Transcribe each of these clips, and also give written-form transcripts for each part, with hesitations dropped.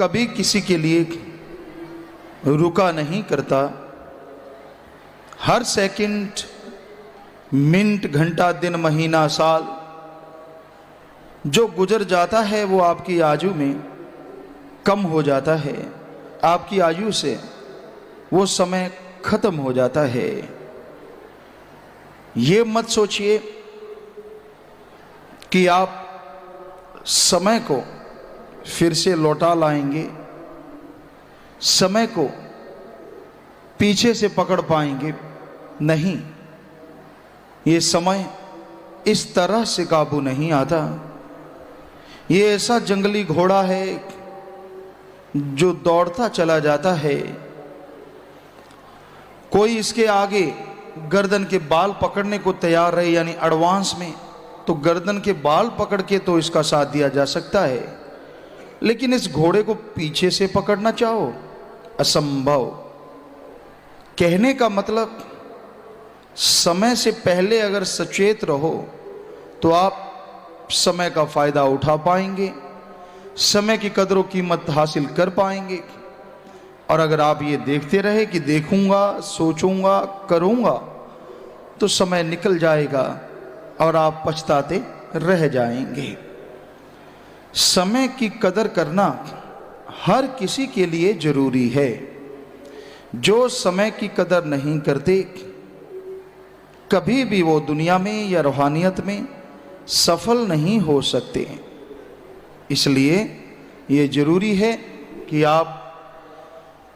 कभी किसी के लिए रुका नहीं करता। हर सेकंड, मिनट, घंटा, दिन, महीना, साल जो गुजर जाता है वो आपकी आयु में कम हो जाता है। आपकी आयु से वो समय खत्म हो जाता है। ये मत सोचिए कि आप समय को फिर से लौटा लाएंगे, समय को पीछे से पकड़ पाएंगे। नहीं, ये समय इस तरह से काबू नहीं आता। ये ऐसा जंगली घोड़ा है जो दौड़ता चला जाता है। कोई इसके आगे गर्दन के बाल पकड़ने को तैयार रहे, यानी एडवांस में, तो गर्दन के बाल पकड़ के तो इसका साथ दिया जा सकता है, लेकिन इस घोड़े को पीछे से पकड़ना चाहो, असंभव। कहने का मतलब, समय से पहले अगर सचेत रहो तो आप समय का फायदा उठा पाएंगे, समय की कदर कीमत हासिल कर पाएंगे। और अगर आप ये देखते रहे कि देखूंगा, सोचूंगा, करूंगा, तो समय निकल जाएगा और आप पछताते रह जाएंगे। समय की कदर करना हर किसी के लिए जरूरी है। जो समय की कदर नहीं करते, कभी भी वो दुनिया में या रूहानियत में सफल नहीं हो सकते। इसलिए ये जरूरी है कि आप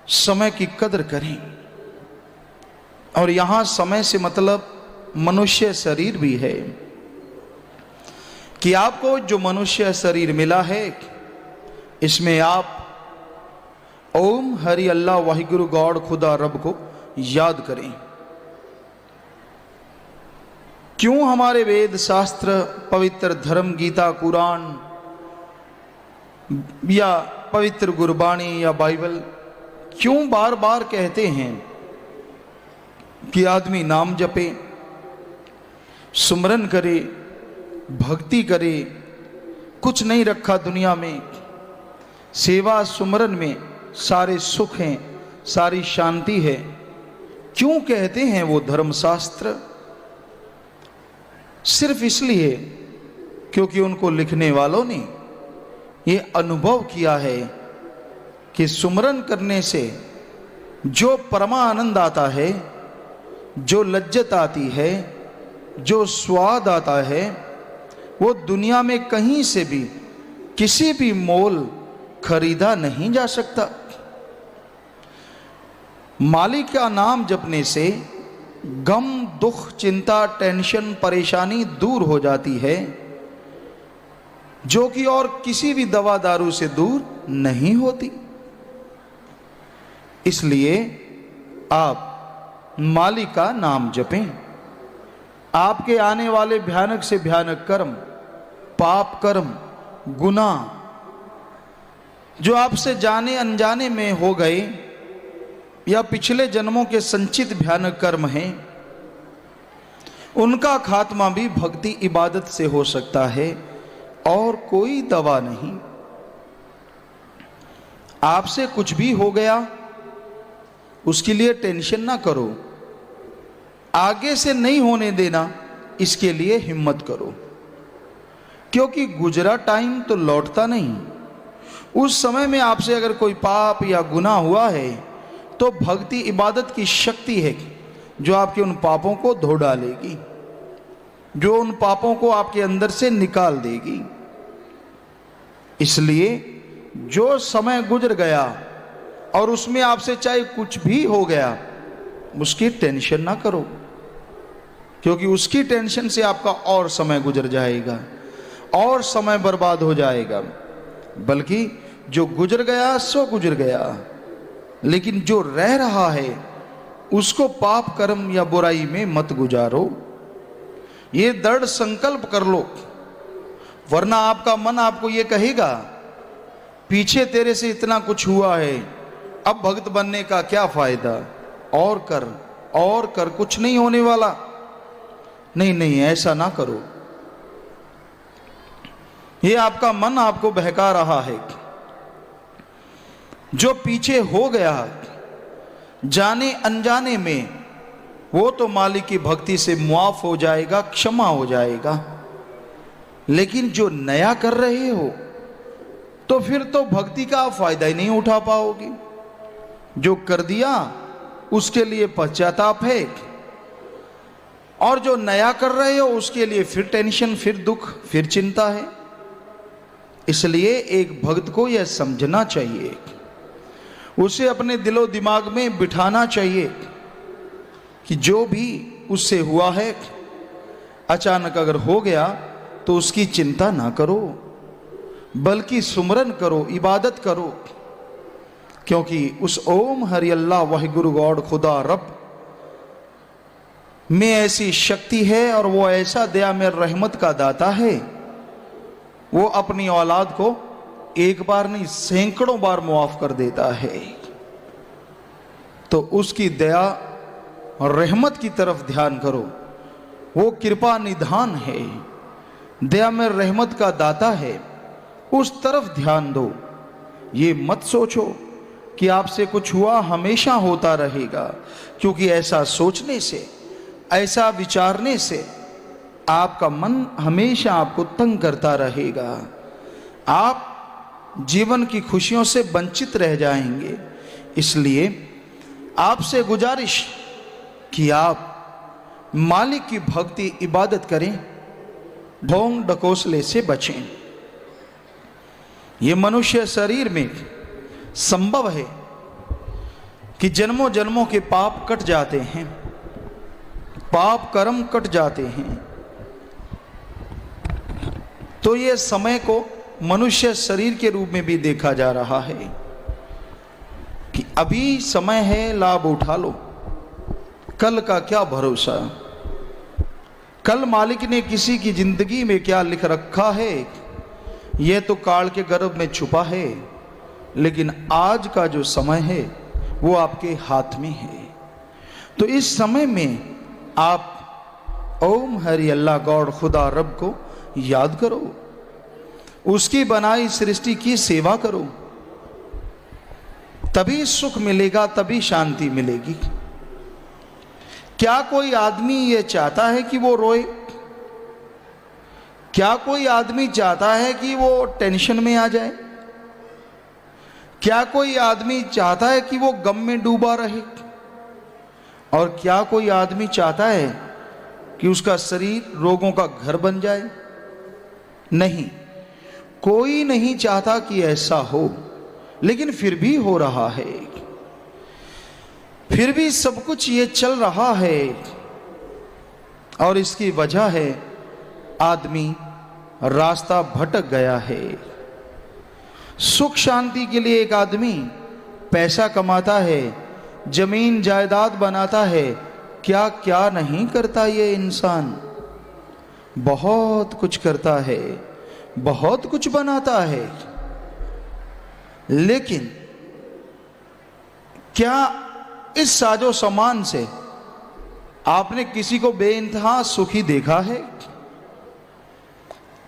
समय की कदर करें। और यहां समय से मतलब मनुष्य शरीर भी है, कि आपको जो मनुष्य शरीर मिला है, इसमें आप ओम हरि अल्लाह वाहिगुरु गॉड खुदा रब को याद करें। क्यों हमारे वेद शास्त्र, पवित्र धर्म, गीता, कुरान या पवित्र गुरबाणी या बाइबल क्यों बार बार कहते हैं कि आदमी नाम जपे, सुमरन करे, भक्ति करे। कुछ नहीं रखा दुनिया में, सेवा सुमरन में सारे सुख हैं, सारी शांति है। क्यों कहते हैं वो धर्मशास्त्र? सिर्फ इसलिए क्योंकि उनको लिखने वालों ने ये अनुभव किया है कि सुमरन करने से जो परमानंद आता है, जो लज्जत आती है, जो स्वाद आता है, वो दुनिया में कहीं से भी किसी भी मोल खरीदा नहीं जा सकता। मालिक का नाम जपने से गम, दुख, चिंता, टेंशन, परेशानी दूर हो जाती है, जो कि और किसी भी दवा दारू से दूर नहीं होती। इसलिए आप मालिक का नाम जपें। आपके आने वाले भयानक से भयानक कर्म, पाप कर्म, गुनाह जो आपसे जाने अनजाने में हो गए या पिछले जन्मों के संचित भयानक कर्म हैं, उनका खात्मा भी भक्ति इबादत से हो सकता है और कोई दवा नहीं। आपसे कुछ भी हो गया उसके लिए टेंशन ना करो, आगे से नहीं होने देना, इसके लिए हिम्मत करो, क्योंकि गुजरा टाइम तो लौटता नहीं। उस समय में आपसे अगर कोई पाप या गुनाह हुआ है तो भक्ति इबादत की शक्ति है जो आपके उन पापों को धो डालेगी, जो उन पापों को आपके अंदर से निकाल देगी। इसलिए जो समय गुजर गया और उसमें आपसे चाहे कुछ भी हो गया, उसकी टेंशन ना करो, क्योंकि उसकी टेंशन से आपका और समय गुजर जाएगा और समय बर्बाद हो जाएगा। बल्कि जो गुजर गया सो गुजर गया, लेकिन जो रह रहा है उसको पाप कर्म या बुराई में मत गुजारो। ये दृढ़ संकल्प कर लो, वरना आपका मन आपको ये कहेगा पीछे तेरे से इतना कुछ हुआ है, अब भक्त बनने का क्या फायदा, और कर, कुछ नहीं होने वाला। नहीं, ऐसा ना करो। ये आपका मन आपको बहका रहा है। जो पीछे हो गया जाने अनजाने में, वो तो मालिक की भक्ति से मुआफ हो जाएगा, क्षमा हो जाएगा। लेकिन जो नया कर रहे हो तो फिर तो भक्ति का फायदा ही नहीं उठा पाओगे। जो कर दिया उसके लिए पश्चाताप है, और जो नया कर रहे हो उसके लिए फिर टेंशन, फिर दुख, फिर चिंता है। इसलिए एक भक्त को यह समझना चाहिए, उसे अपने दिलो दिमाग में बिठाना चाहिए कि जो भी उससे हुआ है, अचानक अगर हो गया तो उसकी चिंता ना करो, बल्कि सुमरन करो, इबादत करो। क्योंकि उस ओम हरि अल्लाह वाहिगुरु गॉड खुदा रब में ऐसी शक्ति है, और वो ऐसा दया में रहमत का दाता है, वो अपनी औलाद को एक बार नहीं सैकड़ों बार मुआफ कर देता है। तो उसकी दया और रहमत की तरफ ध्यान करो। वो कृपा निधान है, दया में रहमत का दाता है, उस तरफ ध्यान दो। ये मत सोचो कि आपसे कुछ हुआ, हमेशा होता रहेगा, क्योंकि ऐसा सोचने से, ऐसा विचारने से आपका मन हमेशा आपको तंग करता रहेगा। आप जीवन की खुशियों से वंचित रह जाएंगे। इसलिए आपसे गुजारिश कि आप मालिक की भक्ति इबादत करें, ढोंग डकोसले से बचें। ये मनुष्य शरीर में संभव है कि जन्मों जन्मों के पाप कट जाते हैं, पाप कर्म कट जाते हैं। तो ये समय को मनुष्य शरीर के रूप में भी देखा जा रहा है कि अभी समय है, लाभ उठा लो, कल का क्या भरोसा। कल मालिक ने किसी की जिंदगी में क्या लिख रखा है, यह तो काल के गर्भ में छुपा है। लेकिन आज का जो समय है वो आपके हाथ में है। तो इस समय में आप ओम हरि अल्लाह गॉड खुदा रब को याद करो, उसकी बनाई सृष्टि की सेवा करो, तभी सुख मिलेगा, तभी शांति मिलेगी। क्या कोई आदमी ये चाहता है कि वो रोए? क्या कोई आदमी चाहता है कि वो टेंशन में आ जाए? क्या कोई आदमी चाहता है कि वो गम में डूबा रहे? और क्या कोई आदमी चाहता है कि उसका शरीर रोगों का घर बन जाए? नहीं, कोई नहीं चाहता कि ऐसा हो, लेकिन फिर भी हो रहा है। फिर भी सब कुछ ये चल रहा है, और इसकी वजह है आदमी रास्ता भटक गया है। सुख शांति के लिए एक आदमी पैसा कमाता है, जमीन जायदाद बनाता है, क्या क्या नहीं करता ये इंसान। बहुत कुछ करता है, बहुत कुछ बनाता है, लेकिन क्या इस साजो सामान से आपने किसी को बेइंतहा सुखी देखा है?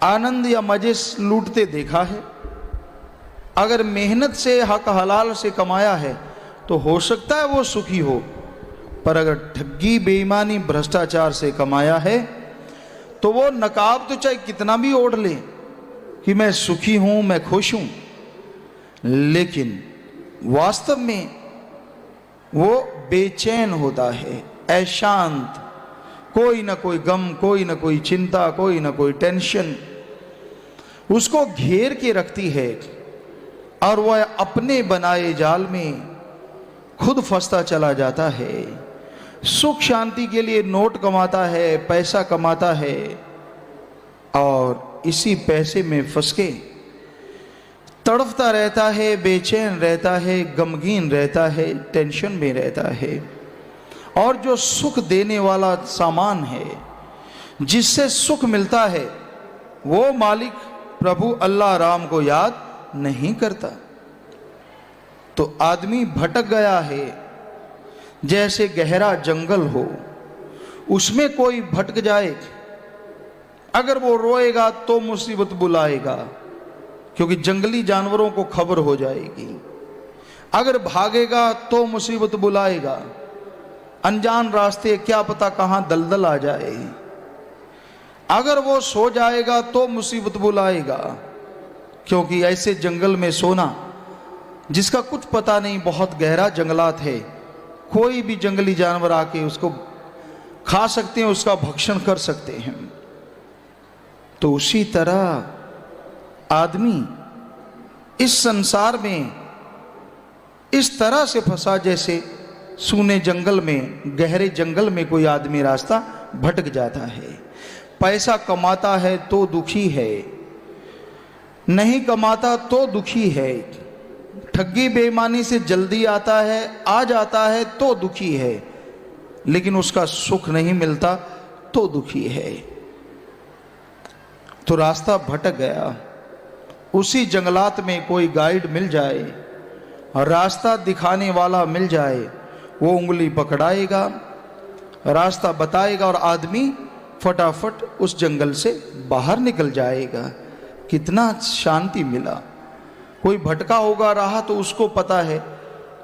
आनंद या मजे लूटते देखा है? अगर मेहनत से, हक हलाल से कमाया है तो हो सकता है वो सुखी हो, पर अगर ठगी, बेईमानी, भ्रष्टाचार से कमाया है तो वो नकाब तो चाहे कितना भी ओढ़ ले कि मैं सुखी हूं, मैं खुश हूं, लेकिन वास्तव में वो बेचैन होता है, अशांत। कोई ना कोई गम, कोई ना कोई चिंता, कोई ना कोई टेंशन उसको घेर के रखती है, और वह अपने बनाए जाल में खुद फंसता चला जाता है। सुख शांति के लिए नोट कमाता है, पैसा कमाता है, और इसी पैसे में फंस के तड़फता रहता है, बेचैन रहता है, गमगीन रहता है, टेंशन में रहता है। और जो सुख देने वाला सामान है, जिससे सुख मिलता है, वो मालिक प्रभु अल्लाह राम को याद नहीं करता। तो आदमी भटक गया है, जैसे गहरा जंगल हो, उसमें कोई भटक जाए, अगर वो रोएगा तो मुसीबत बुलाएगा, क्योंकि जंगली जानवरों को खबर हो जाएगी। अगर भागेगा तो मुसीबत बुलाएगा, अनजान रास्ते क्या पता कहां दलदल आ जाए। अगर वो सो जाएगा तो मुसीबत बुलाएगा, क्योंकि ऐसे जंगल में सोना जिसका कुछ पता नहीं, बहुत गहरा जंगलात है, कोई भी जंगली जानवर आके उसको खा सकते हैं, उसका भक्षण कर सकते हैं। तो उसी तरह आदमी इस संसार में इस तरह से फंसा जैसे सूने जंगल में, गहरे जंगल में कोई आदमी रास्ता भटक जाता है। पैसा कमाता है तो दुखी है, नहीं कमाता तो दुखी है, ठगी बेईमानी से जल्दी आता है, आ जाता है तो दुखी है, लेकिन उसका सुख नहीं मिलता तो दुखी है। तो रास्ता भटक गया। उसी जंगलात में कोई गाइड मिल जाए और रास्ता दिखाने वाला मिल जाए, वो उंगली पकड़ाएगा, रास्ता बताएगा और आदमी फटाफट उस जंगल से बाहर निकल जाएगा। कितना शांति मिला। कोई भटका होगा राह तो उसको पता है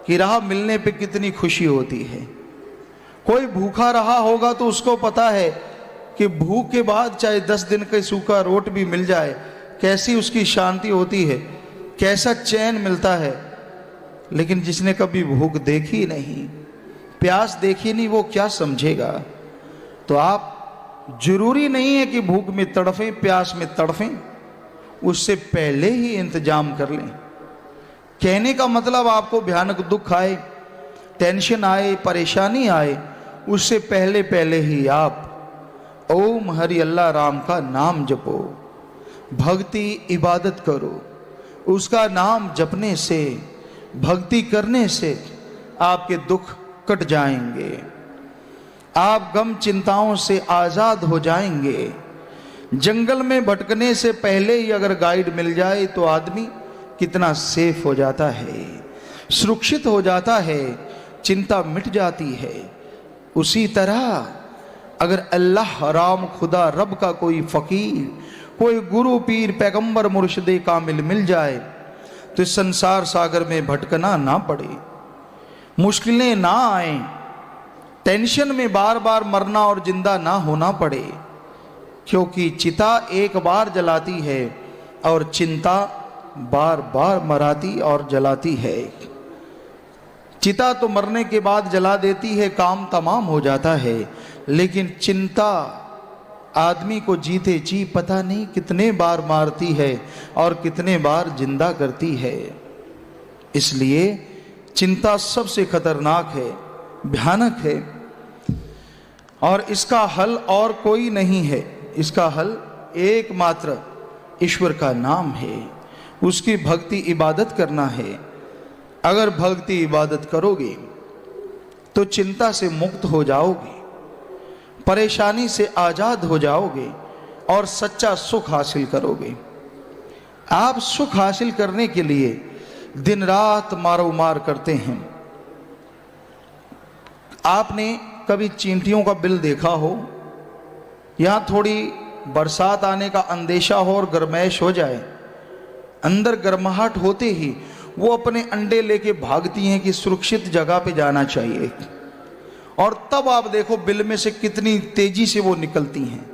कि राह मिलने पे कितनी खुशी होती है। कोई भूखा रहा होगा तो उसको पता है कि भूख के बाद चाहे 10 दिन का सूखा रोट भी मिल जाए, कैसी उसकी शांति होती है, कैसा चैन मिलता है। लेकिन जिसने कभी भूख देखी नहीं, प्यास देखी नहीं, वो क्या समझेगा। तो आप जरूरी नहीं है कि भूख में तड़फें, प्यास में तड़फें, उससे पहले ही इंतजाम कर लें। कहने का मतलब आपको भयानक दुख आए, टेंशन आए, परेशानी आए, उससे पहले पहले ही आप ओम हरि अल्लाह राम का नाम जपो, भक्ति इबादत करो। उसका नाम जपने से, भक्ति करने से आपके दुख कट जाएंगे, आप गम चिंताओं से आज़ाद हो जाएंगे। जंगल में भटकने से पहले ही अगर गाइड मिल जाए तो आदमी कितना सेफ हो जाता है, सुरक्षित हो जाता है, चिंता मिट जाती है। उसी तरह अगर अल्लाह, राम, खुदा, रब का कोई फ़कीर, कोई गुरु, पीर, पैगंबर, मुर्शिद कामिल मिल जाए तो इस संसार सागर में भटकना ना पड़े, मुश्किलें ना आए, टेंशन में बार बार मरना और जिंदा ना होना पड़े। क्योंकि चिता एक बार जलाती है और चिंता बार बार मराती और जलाती है। चिता तो मरने के बाद जला देती है, काम तमाम हो जाता है, लेकिन चिंता आदमी को जीते जी पता नहीं कितने बार मारती है और कितने बार जिंदा करती है। इसलिए चिंता सबसे खतरनाक है, भयानक है, और इसका हल और कोई नहीं है। इसका हल एकमात्र ईश्वर का नाम है, उसकी भक्ति इबादत करना है। अगर भक्ति इबादत करोगे तो चिंता से मुक्त हो जाओगे, परेशानी से आज़ाद हो जाओगे और सच्चा सुख हासिल करोगे। आप सुख हासिल करने के लिए दिन रात मारो मार करते हैं। आपने कभी चींटियों का बिल देखा हो? यहाँ थोड़ी बरसात आने का अंदेशा हो और गर्मैश हो जाए, अंदर गर्माहट होते ही वो अपने अंडे लेके भागती हैं कि सुरक्षित जगह पे जाना चाहिए, और तब आप देखो बिल में से कितनी तेजी से वो निकलती हैं,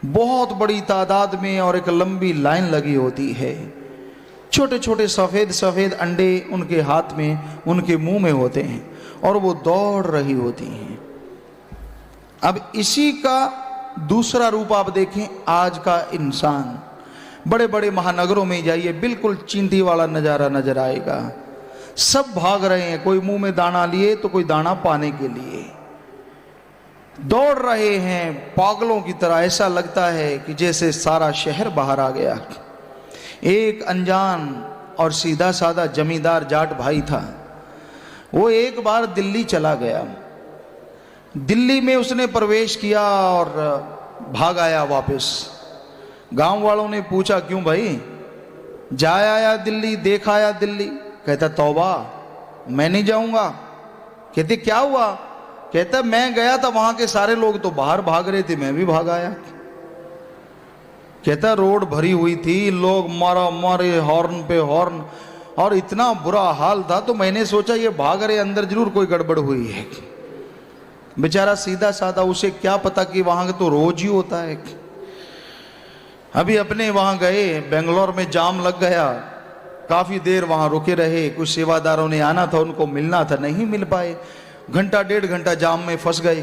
बहुत बड़ी तादाद में, और एक लंबी लाइन लगी होती है। छोटे छोटे सफ़ेद सफ़ेद अंडे उनके हाथ में, उनके मुंह में होते हैं, और वो दौड़ रही होती हैं। अब इसी का दूसरा रूप आप देखें, आज का इंसान। बड़े बड़े महानगरों में जाइए, बिल्कुल चींटी वाला नज़ारा नजर आएगा। सब भाग रहे हैं, कोई मुंह में दाना लिए तो कोई दाना पाने के लिए दौड़ रहे हैं पागलों की तरह। ऐसा लगता है कि जैसे सारा शहर बाहर आ गया। एक अनजान और सीधा साधा जमींदार जाट भाई था, वो एक बार दिल्ली चला गया। दिल्ली में उसने प्रवेश किया और भाग आया वापस। गांव वालों ने पूछा, क्यों भाई, जा आया दिल्ली, देख आया दिल्ली? कहता, तौबा, मैं नहीं जाऊंगा। कहते, क्या हुआ? कहता, मैं गया था, वहां के सारे लोग तो बाहर भाग रहे थे, मैं भी भाग आया। कहता, रोड भरी हुई थी, लोग मारा मारे, हॉर्न पे हॉर्न, और इतना बुरा हाल था, तो मैंने सोचा ये भाग रहे, अंदर जरूर कोई गड़बड़ हुई है। बेचारा सीधा साधा, उसे क्या पता कि वहां तो रोज ही होता है। अभी अपने वहां गए, बेंगलोर में जाम लग गया, काफी देर वहां रुके रहे। कुछ सेवादारों ने आना था, उनको मिलना था, नहीं मिल पाए, घंटा डेढ़ घंटा जाम में फंस गए।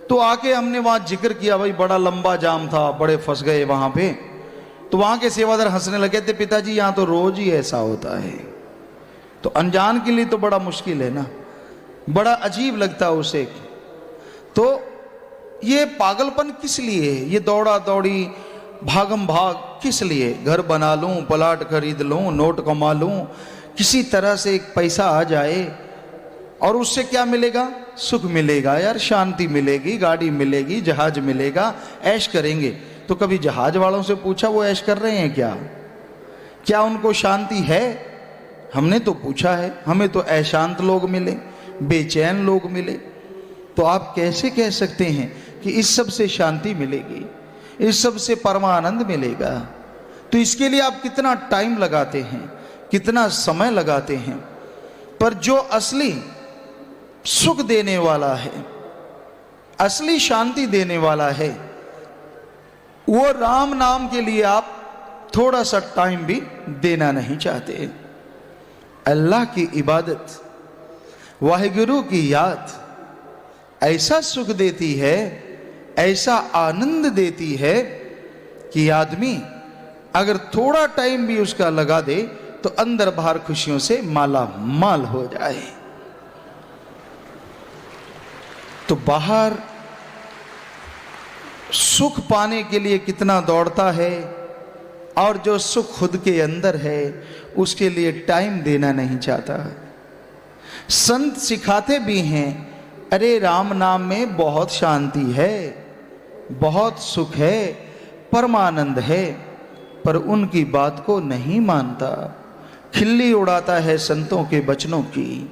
तो आके हमने वहां जिक्र किया, भाई बड़ा लंबा जाम था, बड़े फंस गए वहां पे। तो वहां के सेवादार हंसने लगे थे, पिताजी यहां तो रोज ही ऐसा होता है। तो अनजान के लिए तो बड़ा मुश्किल है ना, बड़ा अजीब लगता है उसे। तो ये पागलपन किस लिए, ये दौड़ा दौड़ी भागम भाग किस लिए? घर बना लूं, प्लाट खरीद लूं, नोट कमा लूं, किसी तरह से एक पैसा आ जाए, और उससे क्या मिलेगा? सुख मिलेगा यार, शांति मिलेगी, गाड़ी मिलेगी, जहाज मिलेगा, ऐश करेंगे। तो कभी जहाज वालों से पूछा वो ऐश कर रहे हैं क्या? क्या उनको शांति है? हमने तो पूछा है, हमें तो अशांत लोग मिले, बेचैन लोग मिले। तो आप कैसे कह सकते हैं कि इस सब से शांति मिलेगी, इस सब से परमानंद मिलेगा? तो इसके लिए आप कितना टाइम लगाते हैं, कितना समय लगाते हैं। पर जो असली सुख देने वाला है, असली शांति देने वाला है, वो राम नाम के लिए आप थोड़ा सा टाइम भी देना नहीं चाहते। अल्लाह की इबादत, वाहिगुरु की याद ऐसा सुख देती है, ऐसा आनंद देती है कि आदमी अगर थोड़ा टाइम भी उसका लगा दे तो अंदर बाहर खुशियों से माला माल हो जाए। तो बाहर सुख पाने के लिए कितना दौड़ता है, और जो सुख खुद के अंदर है उसके लिए टाइम देना नहीं चाहता। संत सिखाते भी हैं, अरे राम नाम में बहुत शांति है, बहुत सुख है, परमानंद है, पर उनकी बात को नहीं मानता। खिल्ली उड़ाता है संतों के वचनों की,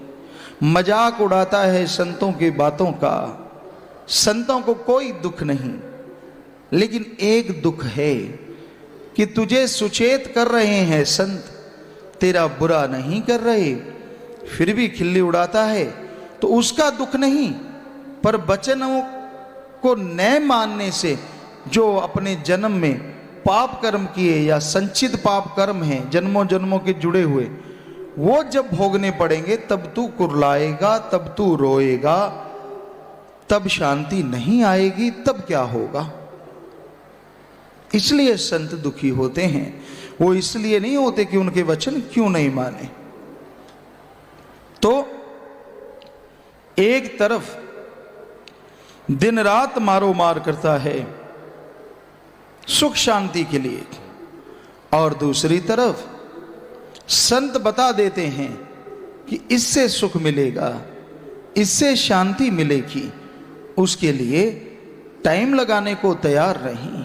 मजाक उड़ाता है संतों की बातों का। संतों को कोई दुख नहीं, लेकिन एक दुख है कि तुझे सुचेत कर रहे हैं संत, तेरा बुरा नहीं कर रहे, फिर भी खिल्ली उड़ाता है। तो उसका दुख नहीं, पर वचनों को न मानने से जो अपने जन्म में पाप कर्म किए या संचित पाप कर्म हैं, जन्मों जन्मों के जुड़े हुए, वो जब भोगने पड़ेंगे तब तू कुर्लाएगा, तब तू रोएगा, तब शांति नहीं आएगी, तब क्या होगा? इसलिए संत दुखी होते हैं। वो इसलिए नहीं होते कि उनके वचन क्यों नहीं माने। तो एक तरफ दिन रात मारो मार करता है सुख शांति के लिए, और दूसरी तरफ संत बता देते हैं कि इससे सुख मिलेगा, इससे शांति मिलेगी, उसके लिए टाइम लगाने को तैयार नहीं,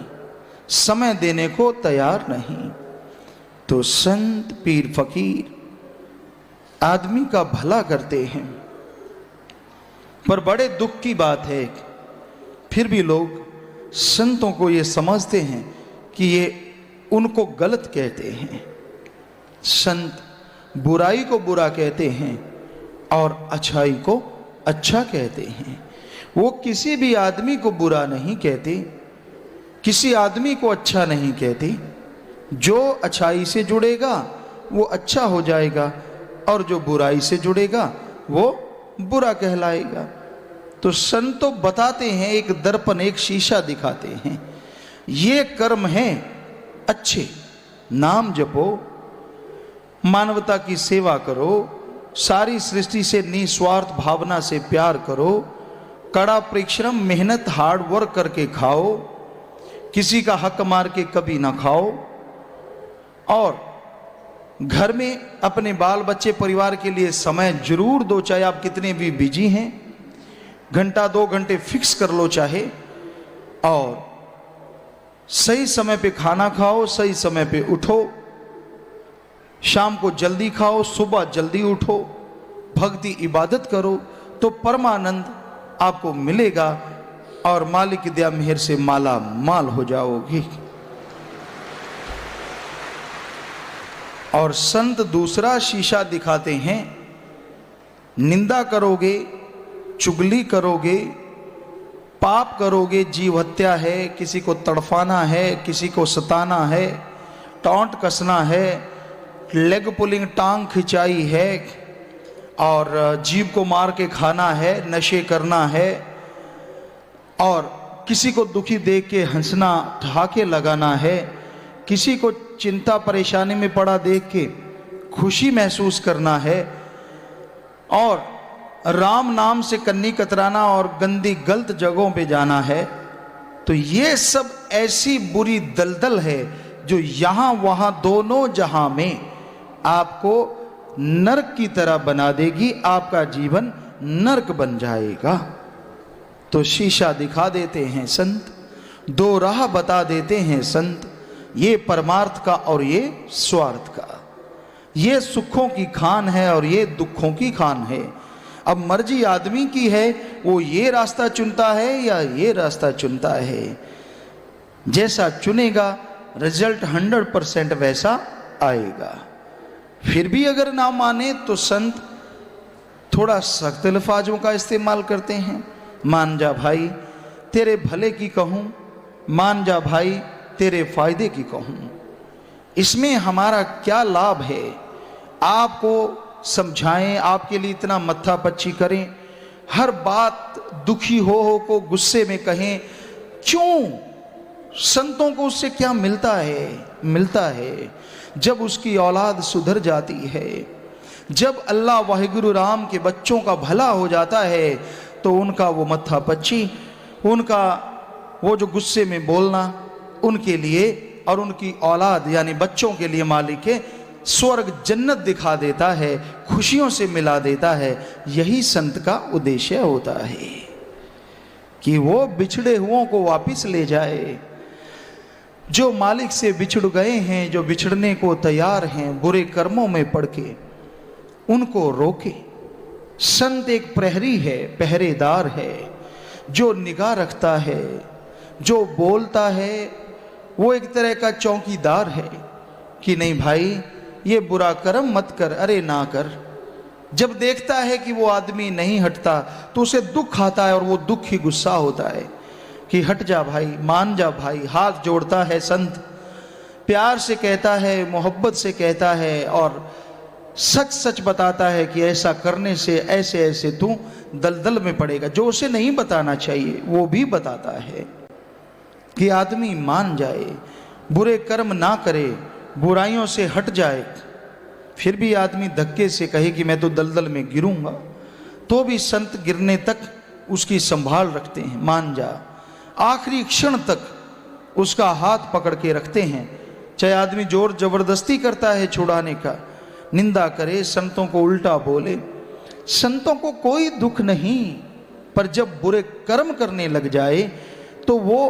समय देने को तैयार नहीं। तो संत पीर फकीर आदमी का भला करते हैं, पर बड़े दुख की बात है फिर भी लोग संतों को ये समझते हैं कि ये उनको गलत कहते हैं। संत बुराई को बुरा कहते हैं और अच्छाई को अच्छा कहते हैं। वो किसी भी आदमी को बुरा नहीं कहते, किसी आदमी को अच्छा नहीं कहते। जो अच्छाई से जुड़ेगा वो अच्छा हो जाएगा, और जो बुराई से जुड़ेगा वो बुरा कहलाएगा। तो संत तो बताते हैं, एक दर्पण, एक शीशा दिखाते हैं, ये कर्म है अच्छे, नाम जपो, मानवता की सेवा करो, सारी सृष्टि से निस्वार्थ भावना से प्यार करो, कड़ा परिश्रम मेहनत हार्ड वर्क करके खाओ, किसी का हक मार के कभी ना खाओ, और घर में अपने बाल बच्चे परिवार के लिए समय जरूर दो, चाहे आप कितने भी बिजी हैं, घंटा 2 घंटे फिक्स कर लो चाहे, और सही समय पे खाना खाओ, सही समय पे उठो, शाम को जल्दी खाओ, सुबह जल्दी उठो, भक्ति इबादत करो, तो परमानंद आपको मिलेगा और मालिक की दया मेहर से माला माल हो जाओगी। और संत दूसरा शीशा दिखाते हैं। निंदा करोगे, चुगली करोगे, पाप करोगे, जीव हत्या है, किसी को तड़फाना है, किसी को सताना है, टॉन्ट कसना है, लेग पुलिंग टांग खिंचाई है, और जीव को मार के खाना है, नशे करना है, और किसी को दुखी देख के हंसना, ठहाके लगाना है, किसी को चिंता परेशानी में पड़ा देख के खुशी महसूस करना है, और राम नाम से कन्नी कतराना और गंदी गलत जगहों पे जाना है। तो ये सब ऐसी बुरी दलदल है जो यहां वहां दोनों जहां में आपको नरक की तरह बना देगी, आपका जीवन नरक बन जाएगा। तो शीशा दिखा देते हैं संत, दो राह बता देते हैं संत, ये परमार्थ का और ये स्वार्थ का, ये सुखों की खान है और ये दुखों की खान है। अब मर्जी आदमी की है, वो ये रास्ता चुनता है या ये रास्ता चुनता है। जैसा चुनेगा रिजल्ट 100% वैसा आएगा। फिर भी अगर ना माने तो संत थोड़ा सख्त अल्फाजों का इस्तेमाल करते हैं। मान जा भाई तेरे भले की कहूँ, मान जा भाई तेरे फायदे की कहूँ। इसमें हमारा क्या लाभ है? आपको समझाएं, आपके लिए इतना मत्था पच्ची करें, हर बात दुखी हो को गुस्से में कहें, क्यों? संतों को उससे क्या मिलता है? मिलता है जब उसकी औलाद सुधर जाती है, जब अल्लाह वाहिगुरु राम के बच्चों का भला हो जाता है, तो उनका वो मत्था पच्ची, उनका वो जो गुस्से में बोलना उनके लिए और उनकी औलाद यानी बच्चों के लिए मालिक है स्वर्ग जन्नत दिखा देता है, खुशियों से मिला देता है। यही संत का उद्देश्य होता है कि वो बिछड़े हुओं को वापस ले जाए, जो मालिक से बिछड़ गए हैं, जो बिछड़ने को तैयार हैं, बुरे कर्मों में पड़ के उनको रोके। संत एक प्रहरी है, पहरेदार है, जो निगाह रखता है, जो बोलता है, वो एक तरह का चौकीदार है कि नहीं भाई ये बुरा कर्म मत कर, अरे ना कर। जब देखता है कि वो आदमी नहीं हटता तो उसे दुख आता है और वो दुख ही गुस्सा होता है कि हट जा भाई, मान जा भाई। हाथ जोड़ता है संत, प्यार से कहता है, मोहब्बत से कहता है और सच सच बताता है कि ऐसा करने से ऐसे ऐसे तू दलदल में पड़ेगा। जो उसे नहीं बताना चाहिए वो भी बताता है कि आदमी मान जाए, बुरे कर्म ना करे, बुराइयों से हट जाए। फिर भी आदमी धक्के से कहे कि मैं तो दलदल में गिरूंगा, तो भी संत गिरने तक उसकी संभाल रखते हैं। मान जा, आखिरी क्षण तक उसका हाथ पकड़ के रखते हैं। चाहे आदमी जोर जबरदस्ती करता है छुड़ाने का, निंदा करे, संतों को उल्टा बोले, संतों को कोई दुख नहीं, पर जब बुरे कर्म करने लग जाए तो वो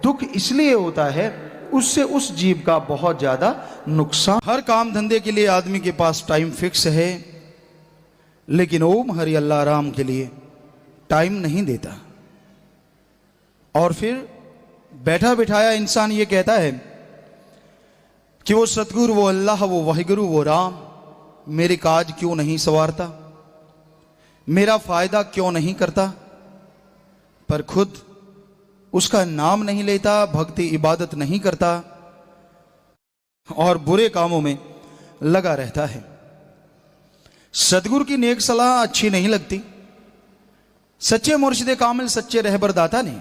दुख इसलिए होता है उससे उस जीव का बहुत ज्यादा नुकसान। हर काम धंधे के लिए आदमी के पास टाइम फिक्स है, लेकिन ओम हरि अल्लाह राम के लिए टाइम नहीं देता। और फिर बैठा बिठाया इंसान ये कहता है कि वो सतगुरु, वो अल्लाह, वो वाहिगुरु, वो राम मेरे काज क्यों नहीं संवारता, मेरा फायदा क्यों नहीं करता, पर खुद उसका नाम नहीं लेता, भक्ति इबादत नहीं करता और बुरे कामों में लगा रहता है। सतगुरु की नेक सलाह अच्छी नहीं लगती। सच्चे मुर्शिदे कामिल, सच्चे रहबर दाता ने,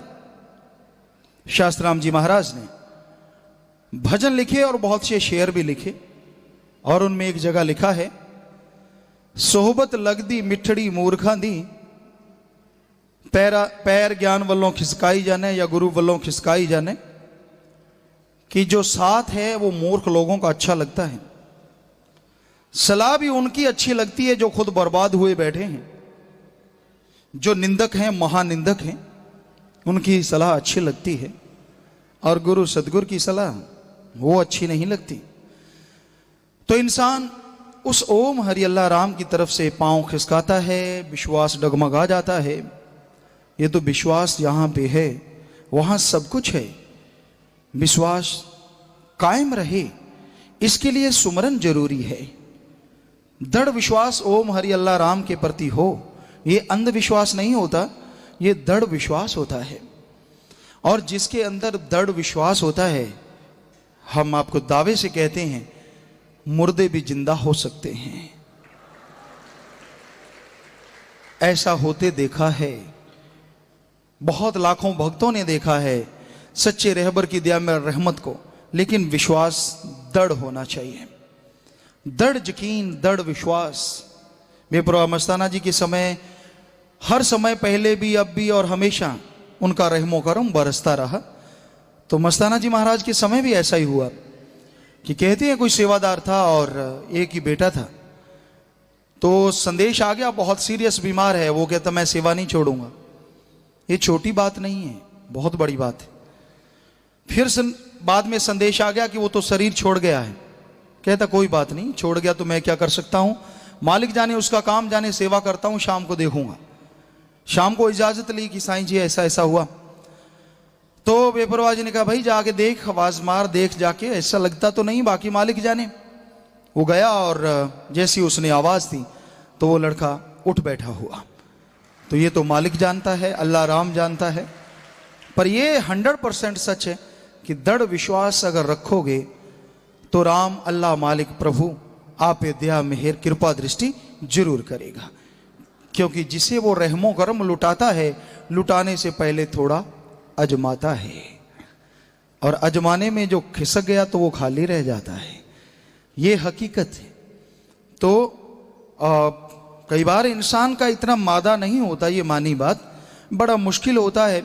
शास्त्राम जी महाराज ने भजन लिखे और बहुत से शेर भी लिखे, और उनमें एक जगह लिखा है, सोहबत लगदी मिठड़ी मूर्खा दी, पैर ज्ञान वल्लों खिसकाई जाने या गुरु वल्लों खिसकाई जाने, कि जो साथ है वो मूर्ख लोगों का अच्छा लगता है। सलाह भी उनकी अच्छी लगती है जो खुद बर्बाद हुए बैठे हैं, जो निंदक हैं, महानिंदक हैं, उनकी सलाह अच्छी लगती है, और गुरु सदगुरु की सलाह वो अच्छी नहीं लगती। तो इंसान उस ओम हरि अल्लाह राम की तरफ से पांव खिसकाता है, विश्वास डगमगा जाता है। ये तो विश्वास यहाँ पे है, वहाँ सब कुछ है। विश्वास कायम रहे, इसके लिए सुमरन जरूरी है। दृढ़ विश्वास ओम हरि अल्लाह राम के प्रति हो, ये अंधविश्वास नहीं होता, ये दृढ़ विश्वास होता है। और जिसके अंदर दृढ़ विश्वास होता है, हम आपको दावे से कहते हैं मुर्दे भी जिंदा हो सकते हैं। ऐसा होते देखा है, बहुत लाखों भक्तों ने देखा है सच्चे रहबर की दया में रहमत को। लेकिन विश्वास दृढ़ होना चाहिए, दृढ़ यकीन, दृढ़ विश्वास। बेपरवाह मस्ताना जी के समय, हर समय, पहले भी, अब भी और हमेशा उनका रहमो करम बरसता रहा। तो मस्ताना जी महाराज के समय भी ऐसा ही हुआ कि कहते हैं कोई सेवादार था और एक ही बेटा था। तो संदेश आ गया बहुत सीरियस बीमार है, वो कहता मैं सेवा नहीं छोड़ूंगा। ये छोटी बात नहीं है, बहुत बड़ी बात है। फिर बाद में संदेश आ गया कि वो तो शरीर छोड़ गया है। कहता कोई बात नहीं, छोड़ गया तो मैं क्या कर सकता हूं, मालिक जाने, उसका काम जाने, सेवा करता हूं, शाम को देखूंगा। शाम को इजाजत ली कि साईं जी ऐसा ऐसा हुआ। तो बेपरवाह जी ने कहा भाई जाके देख, आवाज मार, देख जाके, ऐसा लगता तो नहीं, बाकी मालिक जाने। वो गया और जैसी उसने आवाज दी तो वो लड़का उठ बैठा हुआ। तो ये तो मालिक जानता है, अल्लाह राम जानता है। पर ये 100% सच है कि दृढ़ विश्वास अगर रखोगे तो राम, अल्लाह, मालिक, प्रभु आप पे दया, मेहर, कृपा दृष्टि जरूर करेगा। क्योंकि जिसे वो रहमो करम लुटाता है, लुटाने से पहले थोड़ा अजमाता है, और अजमाने में जो खिसक गया तो वो खाली रह जाता है। ये हकीकत है। तो कई बार इंसान का इतना मादा नहीं होता, ये मानी बात, बड़ा मुश्किल होता है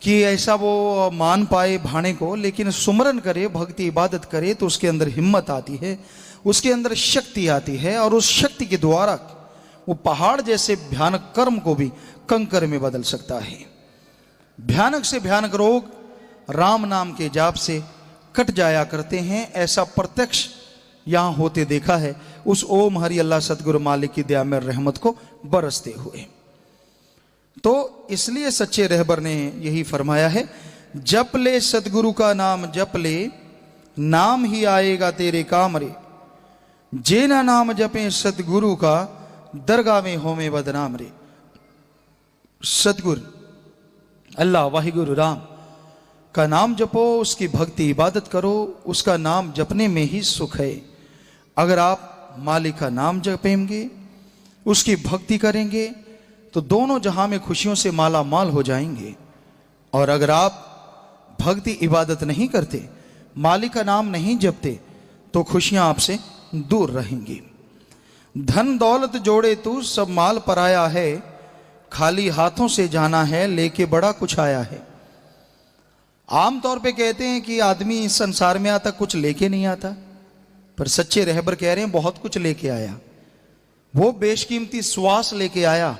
कि ऐसा वो मान पाए भाने को। लेकिन सुमरन करे, भक्ति इबादत करे तो उसके अंदर हिम्मत आती है, उसके अंदर शक्ति आती है, और उस शक्ति के द्वारा वो पहाड़ जैसे भयानक कर्म को भी कंकर में बदल सकता है। भयानक से भयानक रोग राम नाम के जाप से कट जाया करते हैं। ऐसा प्रत्यक्ष यहां होते देखा है, उस ओम हरि अल्लाह सतगुरु मालिक की दया में रहमत को बरसते हुए। तो इसलिए सच्चे रहबर ने यही फरमाया है, जप ले सतगुरु का नाम, जप ले नाम ही आएगा तेरे काम रे। जे ना नाम जपे सतगुरु का, दरगाह में होमे बदनाम रे। सतगुरु अल्लाह वाहिगुरु राम का नाम जपो, उसकी भक्ति इबादत करो, उसका नाम जपने में ही सुख है। अगर आप मालिक का नाम जपेंगे, उसकी भक्ति करेंगे, तो दोनों जहां में खुशियों से माला माल हो जाएंगे। और अगर आप भक्ति इबादत नहीं करते, मालिक का नाम नहीं जपते, तो खुशियां आपसे दूर रहेंगी। धन दौलत जोड़े तू सब माल पराया है, खाली हाथों से जाना है लेके बड़ा कुछ आया है। आमतौर पे कहते हैं कि आदमी इस संसार में आता कुछ लेके नहीं आता, पर सच्चे रहबर कह रहे हैं बहुत कुछ लेके आया। वो बेशकीमती श्वास लेके आया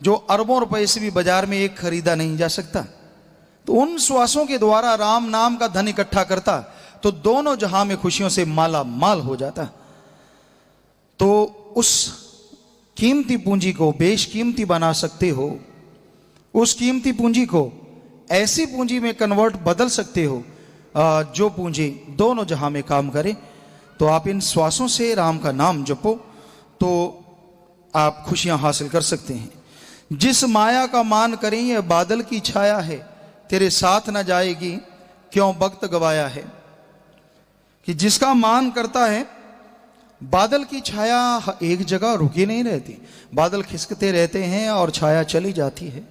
जो अरबों रुपए से भी बाजार में एक खरीदा नहीं जा सकता। तो उन श्वासों के द्वारा राम नाम का धन इकट्ठा करता तो दोनों जहां में खुशियों से माला माल हो जाता। तो उस कीमती पूंजी को बेशकीमती बना सकते हो, उस कीमती पूंजी को ऐसी पूंजी में कन्वर्ट बदल सकते हो जो पूंजी दोनों जहां में काम करे। तो आप इन श्वासों से राम का नाम जपो तो आप खुशियां हासिल कर सकते हैं। जिस माया का मान करें ये बादल की छाया है, तेरे साथ न जाएगी क्यों वक्त गवाया है। कि जिसका मान करता है, बादल की छाया एक जगह रुकी नहीं रहती, बादल खिसकते रहते हैं और छाया चली जाती है।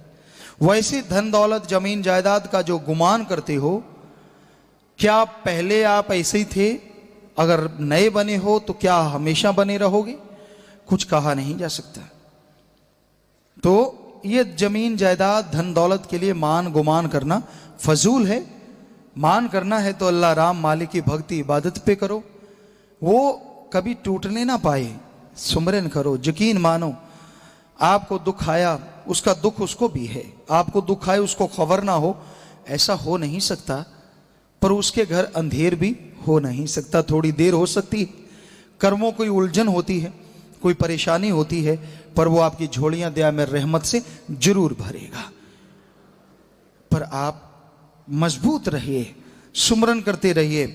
वैसे धन दौलत जमीन जायदाद का जो गुमान करते हो, क्या पहले आप ऐसे ही थे? अगर नए बने हो तो क्या हमेशा बने रहोगे? कुछ कहा नहीं जा सकता। तो ये जमीन जायदाद धन दौलत के लिए मान गुमान करना फजूल है। मान करना है तो अल्लाह राम मालिक की भक्ति इबादत पे करो, वो कभी टूटने ना पाए। सुमरन करो, यकीन मानो। आपको दुख आया, उसका दुख उसको भी है। आपको दुख आए उसको खबर ना हो, ऐसा हो नहीं सकता। पर उसके घर अंधेर भी हो नहीं सकता। थोड़ी देर हो सकती है, कर्मों कोई उलझन होती है, कोई परेशानी होती है, पर वो आपकी झोलियां दया में रहमत से जरूर भरेगा। पर आप मजबूत रहिए, सुमरन करते रहिए,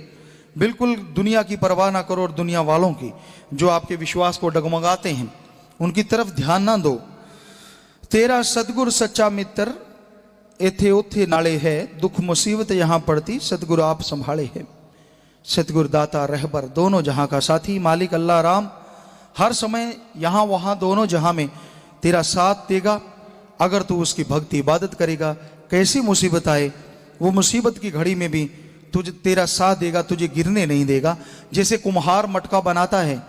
बिल्कुल दुनिया की परवाह ना करो और दुनिया वालों की जो आपके विश्वास को डगमगाते हैं उनकी तरफ ध्यान ना दो। तेरा सतगुरु सच्चा मित्र एथे ओथे नाले है, दुख मुसीबत यहां पड़ती सतगुरु आप संभाले है। सतगुरु दाता रहबर दोनों जहां का साथी, मालिक अल्लाह राम हर समय यहां वहां दोनों जहां में तेरा साथ देगा अगर तू उसकी भक्ति इबादत करेगा। कैसी मुसीबत आए वो मुसीबत की घड़ी में भी तुझे तेरा साथ देगा, तुझे गिरने नहीं देगा। जैसे कुम्हार मटका बनाता है,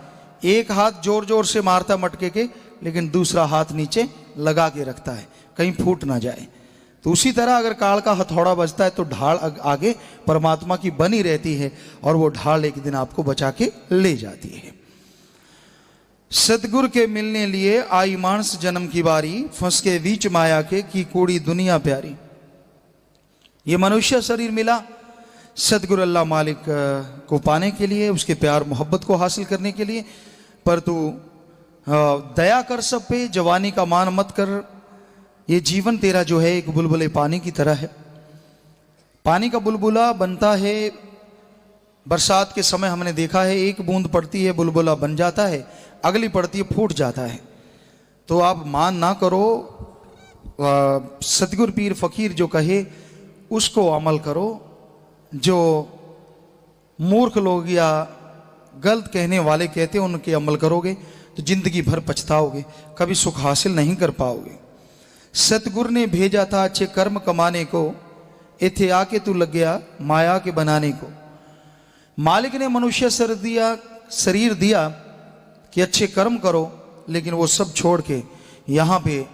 एक हाथ जोर जोर से मारता मटके के, लेकिन दूसरा हाथ नीचे लगा के रखता है कहीं फूट ना जाए। तो उसी तरह अगर काल का हथौड़ा बजता है तो ढाल आगे परमात्मा की बनी रहती है और वो ढाल एक दिन आपको बचा के ले जाती है। सतगुरु के मिलने लिए आई मानस जन्म की बारी, फंस के बीच माया के की कूड़ी दुनिया प्यारी। ये मनुष्य शरीर मिला सतगुरु अल्लाह मालिक को पाने के लिए, उसके प्यार मोहब्बत को हासिल करने के लिए। पर तू दया कर सब पे, जवानी का मान मत कर। ये जीवन तेरा जो है एक बुलबुले पानी की तरह है। पानी का बुलबुला बनता है बरसात के समय, हमने देखा है एक बूंद पड़ती है बुलबुला बन जाता है, अगली पड़ती है फूट जाता है। तो आप मान ना करो, सतगुरु पीर फकीर जो कहे उसको अमल करो। जो मूर्ख लोग या गलत कहने वाले कहते हैं उनके अमल करोगे तो जिंदगी भर पछताओगे, कभी सुख हासिल नहीं कर पाओगे। सतगुरु ने भेजा था अच्छे कर्म कमाने को, इथे आके तू लग गया माया के बनाने को। मालिक ने मनुष्य शरीर दिया कि अच्छे कर्म करो, लेकिन वो सब छोड़ के यहाँ पे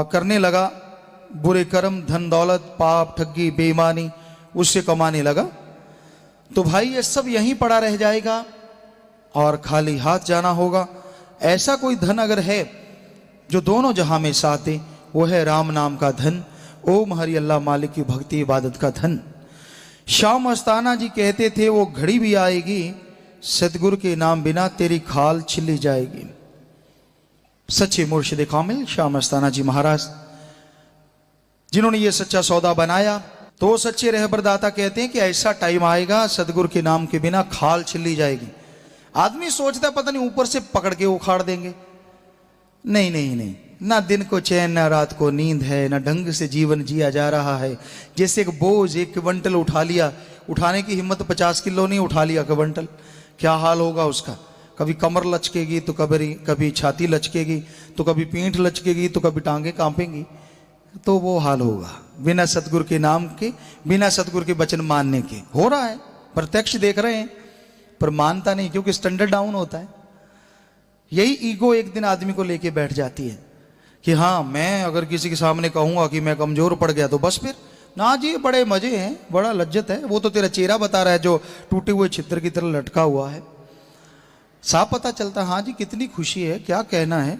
करने लगा बुरे कर्म, धन दौलत, पाप, ठगी, बेईमानी, उससे कमाने लगा। तो भाई ये सब यहीं पड़ा रह जाएगा और खाली हाथ जाना होगा। ऐसा कोई धन अगर है जो दोनों जहां में साथ दे, वो है राम नाम का धन, ओम हरि अल्लाह मालिक की भक्ति इबादत का धन। शाह मस्ताना जी कहते थे वो घड़ी भी आएगी सतगुरु के नाम बिना तेरी खाल छिली जाएगी। सच्चे मुर्शिद कामिल शाह मस्ताना जी महाराज जिन्होंने ये सच्चा सौदा बनाया, तो सच्चे रहबरदाता कहते हैं कि ऐसा टाइम आएगा सतगुरु के नाम के बिना खाल छिली जाएगी। आदमी सोचता है पता नहीं ऊपर से पकड़ के उखाड़ देंगे। नहीं नहीं नहीं, ना दिन को चैन ना रात को नींद है, ना ढंग से जीवन जिया जा रहा है। जैसे एक बोझ एक क्विंटल उठा लिया, उठाने की हिम्मत 50 किलो नहीं, उठा लिया क्विंटल, क्या हाल होगा उसका। कभी कमर लचकेगी तो कभी छाती लचकेगी, तो कभी पीठ लचकेगी, तो कभी टांगे कांपेंगी। तो वो हाल होगा बिना सतगुरु के नाम के, बिना सतगुरु के वचन मानने के। हो रहा है, प्रत्यक्ष देख रहे हैं, पर मानता नहीं क्योंकि स्टैंडर्ड डाउन होता है। यही ईगो एक दिन आदमी को लेके बैठ जाती है कि हाँ मैं अगर किसी के सामने कहूंगा कि मैं कमजोर पड़ गया तो बस फिर ना जी, बड़े मजे हैं, बड़ा लज्जत है। वो तो तेरा चेहरा बता रहा है जो टूटे हुए छित्र की तरह लटका हुआ है। साफ पता चलता हाँ जी कितनी खुशी है, क्या कहना है।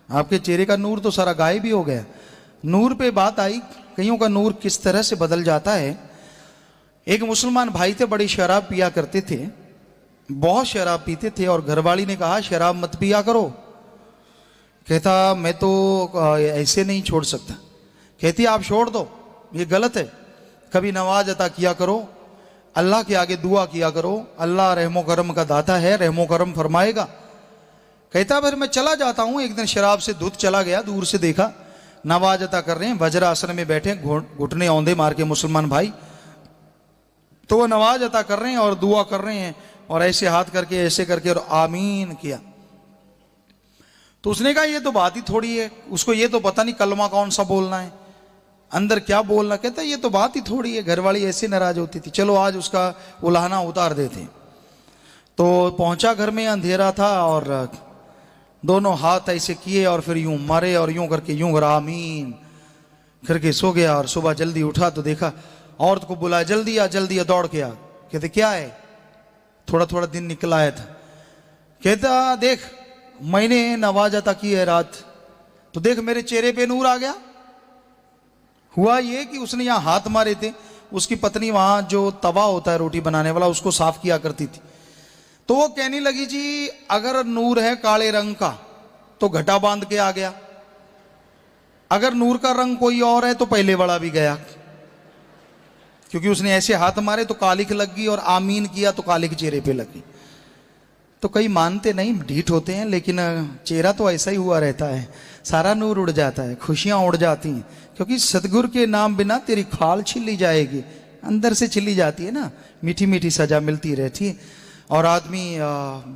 आपके चेहरे का नूर तो सारा गायब ही हो गया। नूर पे बात आई, कईयों का नूर किस तरह से बदल जाता है। एक मुसलमान भाई थे, बड़ी शराब पिया करते थे, बहुत शराब पीते थे, और घरवाली ने कहा शराब मत पिया करो। कहता मैं तो ऐसे नहीं छोड़ सकता। कहती आप छोड़ दो, ये गलत है। कभी नमाज अता किया करो, अल्लाह के आगे दुआ किया करो, अल्लाह रहमो करम का दाता है, रहमो करम फरमाएगा। कहता फिर मैं चला जाता हूं। एक दिन शराब से धुत चला गया, दूर से देखा नमाज अता कर रहे हैं, वज्र आसन में बैठे, घुटने औंधे मार के मुसलमान भाई। तो वो नमाज अता कर रहे हैं और दुआ कर रहे हैं, और ऐसे हाथ करके ऐसे करके और आमीन किया। तो उसने कहा ये तो बात ही थोड़ी है, उसको ये तो पता नहीं कलमा कौन सा बोलना है, अंदर क्या बोलना। कहता ये तो बात ही थोड़ी है। घरवाली ऐसे नाराज होती थी, चलो आज उसका उलाहना उतार देते। तो पहुंचा घर में, अंधेरा था, और दोनों हाथ ऐसे किए और फिर यूं मारे और यूं करके यूं करा आमीन करके सो गया। और सुबह जल्दी उठा तो देखा औरत को बुलाया, जल्दी आ जल्दी आ, दौड़ के आ। कहते क्या है, थोड़ा थोड़ा दिन निकल आया था। कहता देख मैंने नमाज अता की है रात, तो देख मेरे चेहरे पे नूर आ गया। हुआ ये कि उसने यहाँ हाथ मारे थे, उसकी पत्नी वहां जो तवा होता है रोटी बनाने वाला उसको साफ किया करती थी। तो वो कहने लगी जी अगर नूर है काले रंग का तो घटा बांध के आ गया, अगर नूर का रंग कोई और है तो पहले वाला भी गया। क्योंकि उसने ऐसे हाथ मारे तो कालिख लग गई, और आमीन किया तो कालिख चेहरे पे लग गई। तो कई मानते नहीं, ढीठ होते हैं, लेकिन चेहरा तो ऐसा ही हुआ रहता है, सारा नूर उड़ जाता है, खुशियां उड़ जाती हैं। क्योंकि सतगुरु के नाम बिना तेरी खाल छिली जाएगी, अंदर से छिली जाती है ना, मीठी मीठी सजा मिलती रहती है। और आदमी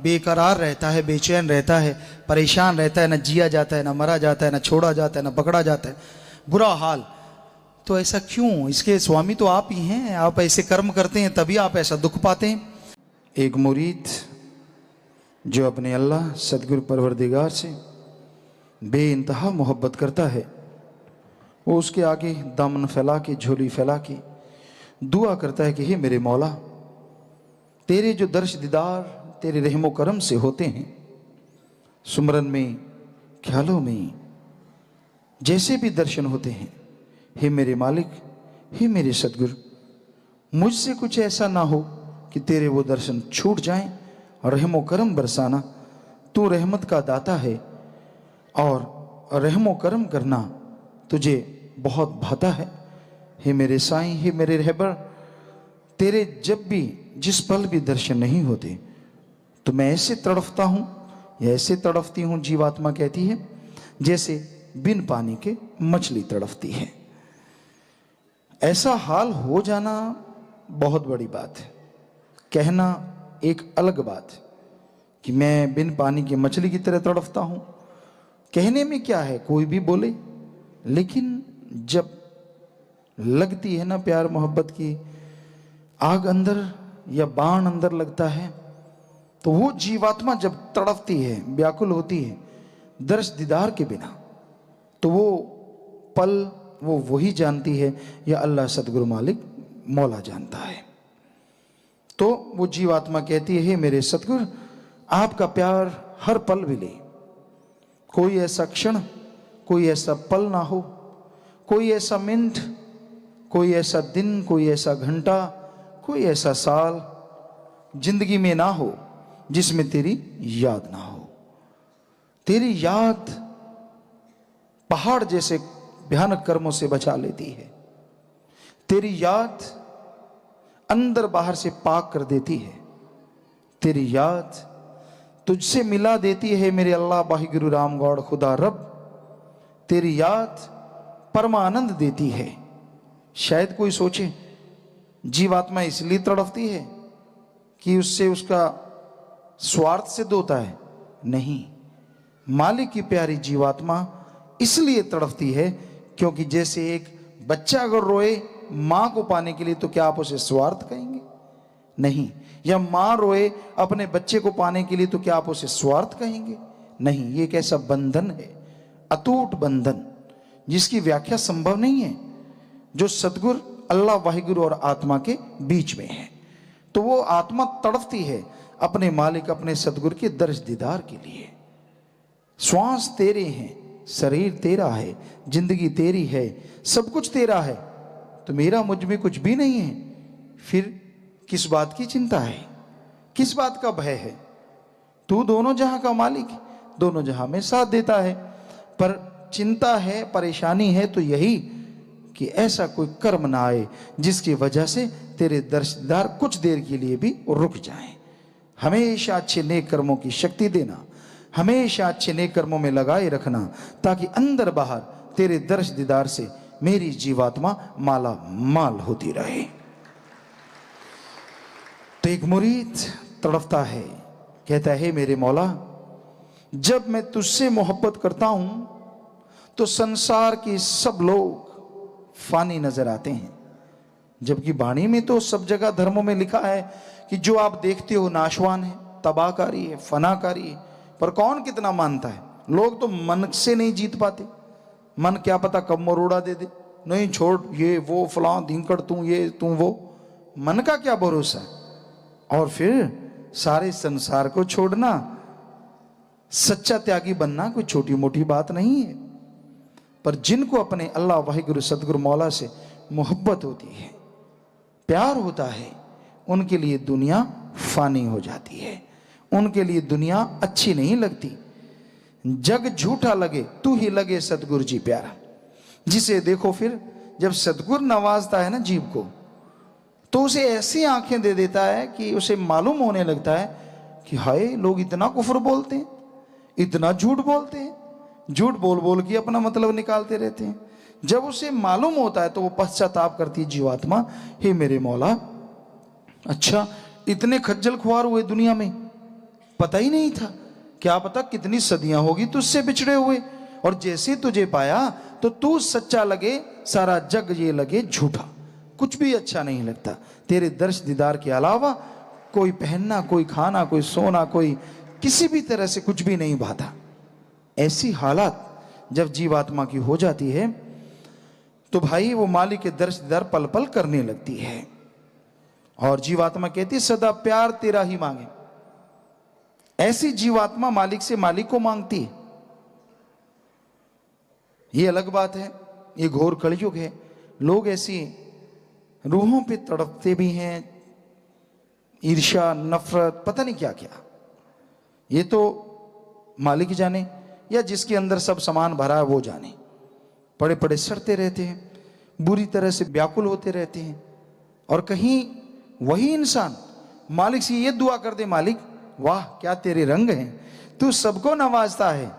बेकरार रहता है, बेचैन रहता है, परेशान रहता है, ना जिया जाता है, ना मरा जाता है, ना छोड़ा जाता है, ना पकड़ा जाता है, बुरा हाल। तो ऐसा क्यों? इसके स्वामी तो आप ही हैं, आप ऐसे कर्म करते हैं तभी आप ऐसा दुख पाते हैं। एक मुरीद जो अपने अल्लाह सतगुरु परवरदिगार से बेइंतहा मोहब्बत करता है, वो उसके आगे दामन फैला के, झोली फैला के दुआ करता है कि हे मेरे मौला, तेरे जो दर्श दीदार तेरे रहमो करम से होते हैं, सुमरन में, ख्यालों में, जैसे भी दर्शन होते हैं, हे मेरे मालिक, हे मेरे सतगुरु, मुझसे कुछ ऐसा ना हो कि तेरे वो दर्शन छूट जाएं, और रहमो करम बरसाना। तू रहमत का दाता है, और रहमो करम करना तुझे बहुत भाता है। हे मेरे साईं, हे मेरे रहबर, तेरे जब भी जिस पल भी दर्शन नहीं होते तो मैं ऐसे तड़फता हूँ, या ऐसे तड़फती हूँ, जीवात्मा कहती है, जैसे बिन पानी के मछली तड़फती है। ऐसा हाल हो जाना बहुत बड़ी बात है, कहना एक अलग बात है कि मैं बिन पानी की मछली की तरह तड़फता हूं। कहने में क्या है, कोई भी बोले, लेकिन जब लगती है ना प्यार मोहब्बत की आग अंदर, या बाण अंदर लगता है, तो वो जीवात्मा जब तड़पती है, व्याकुल होती है दर्श दीदार के बिना, तो वो पल वो वही जानती है, या अल्लाह सतगुरु मालिक मौला जानता है। तो वो जीवात्मा कहती है, हे मेरे सतगुरु, आपका प्यार हर पल मिले, कोई ऐसा क्षण, कोई ऐसा पल ना हो, कोई ऐसा मिनट, कोई ऐसा दिन, कोई ऐसा घंटा, कोई ऐसा साल जिंदगी में ना हो जिसमें तेरी याद ना हो। तेरी याद पहाड़ जैसे भयानक कर्मों से बचा लेती है, तेरी याद अंदर बाहर से पाक कर देती है, तेरी याद तुझसे मिला देती है मेरे अल्लाह वाहिगुरु राम गौड़ खुदा रब। तेरी याद परमानंद देती है। शायद कोई सोचे जीवात्मा इसलिए तड़पती है कि उससे उसका स्वार्थ सिद्ध होता है, नहीं, मालिक की प्यारी जीवात्मा इसलिए तड़पती है क्योंकि जैसे एक बच्चा अगर रोए मां को पाने के लिए, तो क्या आप उसे स्वार्थ कहेंगे? नहीं। या मां रोए अपने बच्चे को पाने के लिए, तो क्या आप उसे स्वार्थ कहेंगे? नहीं। ये एक ऐसा बंधन है, अटूट बंधन, जिसकी व्याख्या संभव नहीं है, जो सतगुरु अल्लाह वाहिगुरु और आत्मा के बीच में है। तो वो आत्मा तड़पती है अपने मालिक, अपने सतगुरु के दर्श दीदार के लिए। श्वास तेरे हैं, शरीर तेरा है, जिंदगी तेरी है, सब कुछ तेरा है, तो मेरा मुझ में कुछ भी नहीं है। फिर किस बात की चिंता है, किस बात का भय है? तू दोनों जहां का मालिक है, दोनों जहां में साथ देता है। पर चिंता है, परेशानी है तो यही कि ऐसा कोई कर्म ना आए जिसकी वजह से तेरे दर्शनदार कुछ देर के लिए भी रुक जाएं। हमेशा अच्छे नेक कर्मों की शक्ति देना, हमेशा अच्छे नेक कर्मों में लगाए रखना, ताकि अंदर बाहर तेरे दर्श दीदार से मेरी जीवात्मा माला माल होती रहे। तो एक मुरीद तड़पता है, कहता है, मेरे मौला, जब मैं तुझसे मोहब्बत करता हूं तो संसार के सब लोग फानी नजर आते हैं, जबकि वाणी में तो सब जगह धर्मों में लिखा है कि जो आप देखते हो नाशवान है, तबाहकारी है, फनाकारी है। पर कौन कितना मानता है? लोग तो मन से नहीं जीत पाते। मन क्या पता कब मरोड़ा दे दे, नहीं छोड़, ये वो फलां धिंकड़, तू ये तू वो, मन का क्या भरोसा है? और फिर सारे संसार को छोड़ना, सच्चा त्यागी बनना कोई छोटी मोटी बात नहीं है। पर जिनको अपने अल्लाह वाहिगुरु सतगुरु मौला से मोहब्बत होती है, प्यार होता है, उनके लिए दुनिया फानी हो जाती है, उनके लिए दुनिया अच्छी नहीं लगती। जग झूठा लगे तू ही लगे सतगुरु जी प्यारा। जिसे देखो फिर जब सतगुरु नवाजता है ना जीव को, तो उसे ऐसी आंखें दे देता है कि उसे मालूम होने लगता है कि हाय, लोग इतना कुफ्र बोलते हैं, इतना झूठ बोलते हैं, झूठ बोल बोल के अपना मतलब निकालते रहते हैं। जब उसे मालूम होता है तो वो पश्चाताप करती है जीवात्मा, हे मेरे मौला, अच्छा इतने खज्जल खुआर हुए दुनिया में, पता ही नहीं था, क्या पता कितनी सदियां होगी तुझसे बिछड़े हुए, और जैसे तुझे पाया तो तू सच्चा लगे, सारा जग ये लगे झूठा, कुछ भी अच्छा नहीं लगता। तेरे दर्श दीदार के अलावा कोई पहनना, कोई खाना, कोई सोना, कोई किसी भी तरह से कुछ भी नहीं भाता। ऐसी हालात जब जीवात्मा की हो जाती है तो भाई वो मालिक के दर्श दीदार पल पल करने लगती है, और जीवात्मा कहती है सदा प्यार तेरा ही मांगे। ऐसी जीवात्मा मालिक से मालिक को मांगती है। ये अलग बात है, ये घोर कलयुग है। लोग ऐसी रूहों पे तड़पते भी हैं, ईर्ष्या, नफरत, पता नहीं क्या क्या। ये तो मालिक ही जाने, या जिसके अंदर सब सामान भरा है वो जाने। पड़े पड़े सड़ते रहते हैं, बुरी तरह से व्याकुल होते रहते हैं, और कहीं वही इंसान मालिक से ये दुआ कर दे, मालिक वाह क्या तेरे रंग हैं, तू सबको नवाजता है,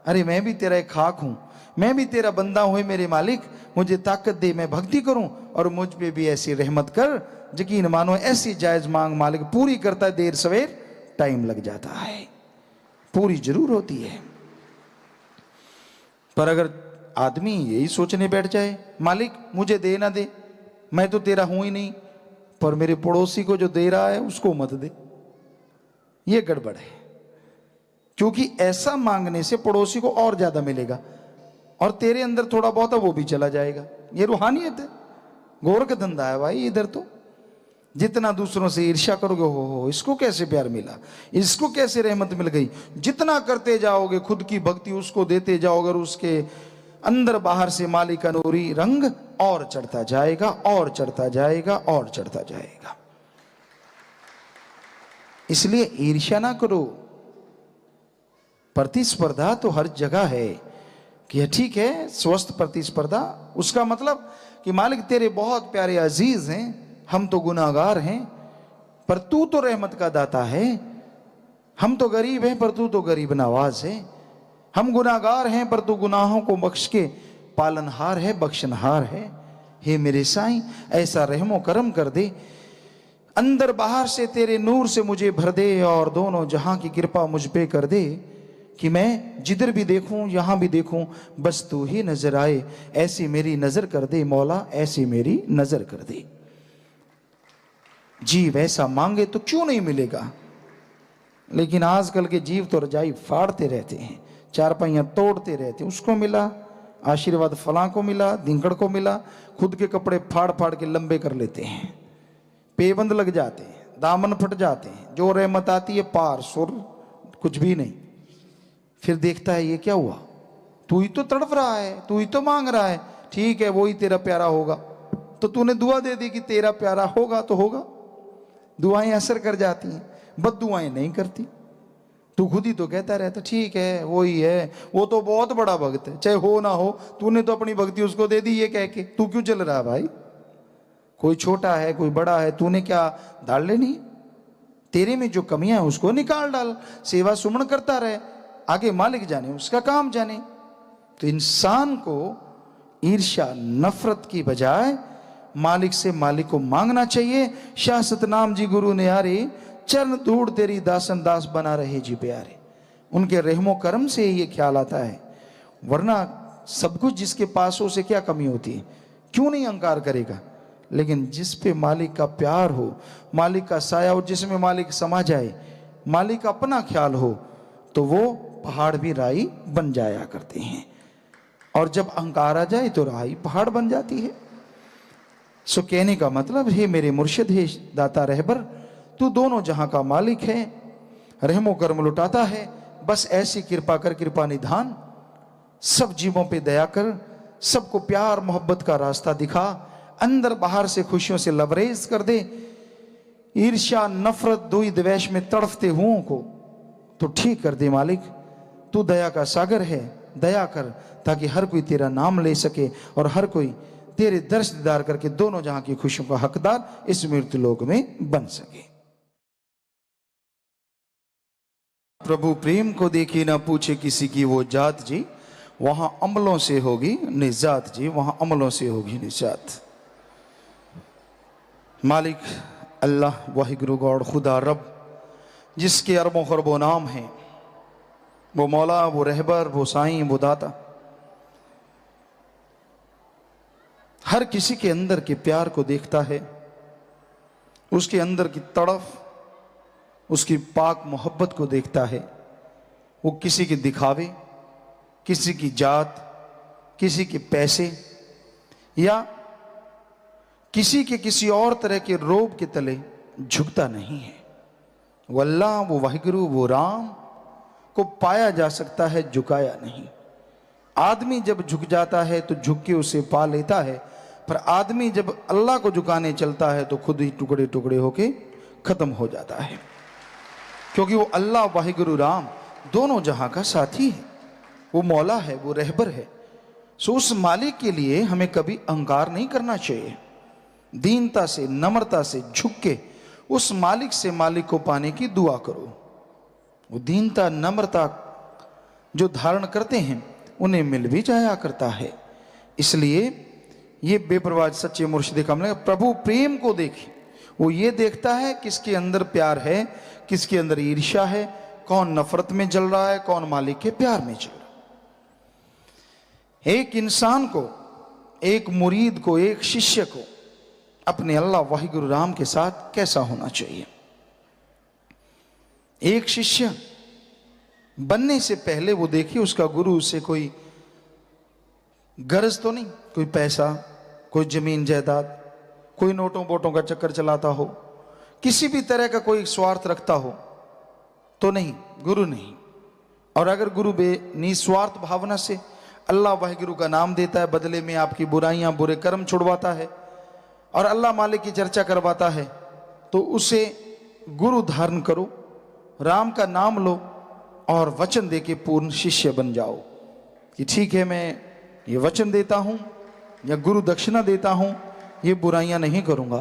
अरे मैं भी तेरा एक खाक हूं, मैं भी तेरा बंदा हूं मेरे मालिक, मुझे ताकत दे, मैं भक्ति करूं, और मुझ पे भी ऐसी रहमत कर, यकीन मानो ऐसी जायज मांग मालिक पूरी करता है। देर सवेर टाइम लग जाता है, पूरी जरूर होती है। पर अगर आदमी यही सोचने बैठ जाए, मालिक मुझे दे ना दे, मैं तो तेरा हूं ही नहीं, पर मेरे पड़ोसी को जो दे रहा है उसको मत दे, ये गड़बड़ है। क्योंकि ऐसा मांगने से पड़ोसी को और ज्यादा मिलेगा, और तेरे अंदर थोड़ा बहुत है वो भी चला जाएगा। ये रूहानियत है, गोरख धंधा है भाई इधर तो। जितना दूसरों से ईर्ष्या करोगे, हो इसको कैसे प्यार मिला, इसको कैसे रहमत मिल गई, जितना करते जाओगे खुद की भक्ति उसको देते जाओगे, और उसके अंदर बाहर से मालिक का नूरी रंग और चढ़ता जाएगा, और चढ़ता जाएगा, और चढ़ता जाएगा। इसलिए ईर्ष्या ना करो। प्रतिस्पर्धा तो हर जगह है कि ठीक है, स्वस्थ प्रतिस्पर्धा, उसका मतलब कि मालिक तेरे बहुत प्यारे अजीज हैं, हम तो गुनाहगार हैं, पर तू तो रहमत का दाता है। हम तो गरीब हैं पर तू तो गरीब नवाज है। हम गुनाहगार हैं पर तू गुनाहों को बख्श के पालनहार है, बख्शनहार है। हे मेरे साईं, ऐसा रहमो करम कर दे, अंदर बाहर से तेरे नूर से मुझे भर दे, और दोनों जहां की कृपा मुझ पे कर दे, कि मैं जिधर भी देखूं, यहां भी देखूं, बस तू ही नजर आए। ऐसी मेरी नजर कर दे मौला, ऐसी मेरी नजर कर दे। जीव ऐसा मांगे तो क्यों नहीं मिलेगा। लेकिन आजकल के जीव तो रजाई फाड़ते रहते हैं, चारपाइयां तोड़ते रहते हैं। उसको मिला आशीर्वाद, फलां को मिला, धिंकड़ को मिला, खुद के कपड़े फाड़ फाड़ के लंबे कर लेते हैं, पेबंद लग जाते हैं, दामन फट जाते हैं, जो रहमत आती है पार सुर कुछ भी नहीं। फिर देखता है ये क्या हुआ, तू ही तो तड़प रहा है, तू ही तो मांग रहा है, ठीक है वो ही तेरा प्यारा होगा, तो तूने दुआ दे दी कि तेरा प्यारा होगा तो होगा। दुआएं असर कर जाती हैं, बद दुआएं नहीं करती। तू खुद ही तो कहता रहता ठीक है वो ही है, वो तो बहुत बड़ा भक्त है, चाहे हो ना हो, तूने तो अपनी भक्ति उसको दे दी, ये कह के तू क्यों चल रहा है भाई। कोई छोटा है कोई बड़ा है, तूने क्या दाल लेनी। तेरे में जो कमियां हैं उसको निकाल डाल, सेवा सुमन करता रहे, आगे मालिक जाने, उसका काम जाने। तो इंसान को ईर्ष्या नफरत की बजाय मालिक से मालिक को मांगना चाहिए। शाह सतनाम जी गुरु ने यारे, चरण धूड़ तेरी दासन दास बना रहे जी प्यारे। उनके रहमो करम से ये ख्याल आता है, वरना सब कुछ जिसके पास हो उसे क्या कमी होती है, क्यों नहीं अहंकार करेगा। लेकिन जिस पे मालिक का प्यार हो, मालिक का साया हो, जिसमें मालिक समा जाए, मालिक का अपना ख्याल हो, तो वो पहाड़ भी राई बन जाया करते हैं। और जब अहंकार आ जाए तो राई पहाड़ बन जाती है। सो कहने का मतलब, हे मेरे मुर्शिद, हे दाता रहबर, तू दोनों जहां का मालिक है, रहमो कर्म लुटाता है, बस ऐसी कृपा कर, कृपा निधान, सब जीवों पे दया कर, सबको प्यार मोहब्बत का रास्ता दिखा, अंदर बाहर से खुशियों से लबरेज कर दे। ईर्ष्या नफरत द्वेष द्वेष में तड़फते हुओं को तो ठीक कर दे मालिक। तू दया का सागर है, दया कर ताकि हर कोई तेरा नाम ले सके और हर कोई तेरे दर्श दीदार करके दोनों जहां की खुशियों का हकदार इस मृत्यु लोक में बन सके। प्रभु प्रेम को देखी ना पूछे किसी की वो जात जी, वहां अमलों से होगी निजात जी, वहां अमलों से होगी निजात। मालिक अल्लाह वाहिगुरु गॉड खुदा रब, जिसके अरबों खरबों नाम हैं, वो मौला, वो रहबर, वो साईं, वो दाता, हर किसी के अंदर के प्यार को देखता है, उसके अंदर की तड़फ, उसकी पाक मोहब्बत को देखता है। वो किसी के दिखावे, किसी की जात, किसी के पैसे या किसी के किसी और तरह के रोब के तले झुकता नहीं है। वो अल्लाह, वो वाहिगुरु, वो राम को पाया जा सकता है, झुकाया नहीं। आदमी जब झुक जाता है तो झुक के उसे पा लेता है, पर आदमी जब अल्लाह को झुकाने चलता है तो खुद ही टुकड़े टुकड़े होके खत्म हो जाता है, क्योंकि वो अल्लाह वाहिगुरु राम दोनों जहां का साथी है, वो मौला है, वो रहबर है। सो उस मालिक के लिए हमें कभी अहंकार नहीं करना चाहिए। दीनता से, नम्रता से झुक के उस मालिक से मालिक को पाने की दुआ करो। वो दीनता नम्रता जो धारण करते हैं उन्हें मिल भी जाया करता है। इसलिए ये बेपरवाह सच्चे मुर्शिद कमले प्रभु प्रेम को देखे, वो ये देखता है किसके अंदर प्यार है, किसके अंदर ईर्ष्या है, कौन नफरत में जल रहा है, कौन मालिक के प्यार में जल रहा है। एक इंसान को, एक मुरीद को, एक शिष्य को अपने अल्लाह वाहिगुरु राम के साथ कैसा होना चाहिए। एक शिष्य बनने से पहले वो देखिए उसका गुरु उससे कोई गरज तो नहीं, कोई पैसा, कोई जमीन जायदाद, कोई नोटों बोटों का चक्कर चलाता हो, किसी भी तरह का कोई स्वार्थ रखता हो तो नहीं, गुरु नहीं। और अगर गुरु निस्वार्थ भावना से अल्लाह वाहिगुरु का नाम देता है, बदले में आपकी बुराइयां, बुरे कर्म छुड़वाता है और अल्लाह मालिक की चर्चा करवाता है, तो उसे गुरु धारण करो, राम का नाम लो और वचन दे के पूर्ण शिष्य बन जाओ कि ठीक है, मैं ये वचन देता हूं या गुरु दक्षिणा देता हूं, ये बुराइयां नहीं करूंगा,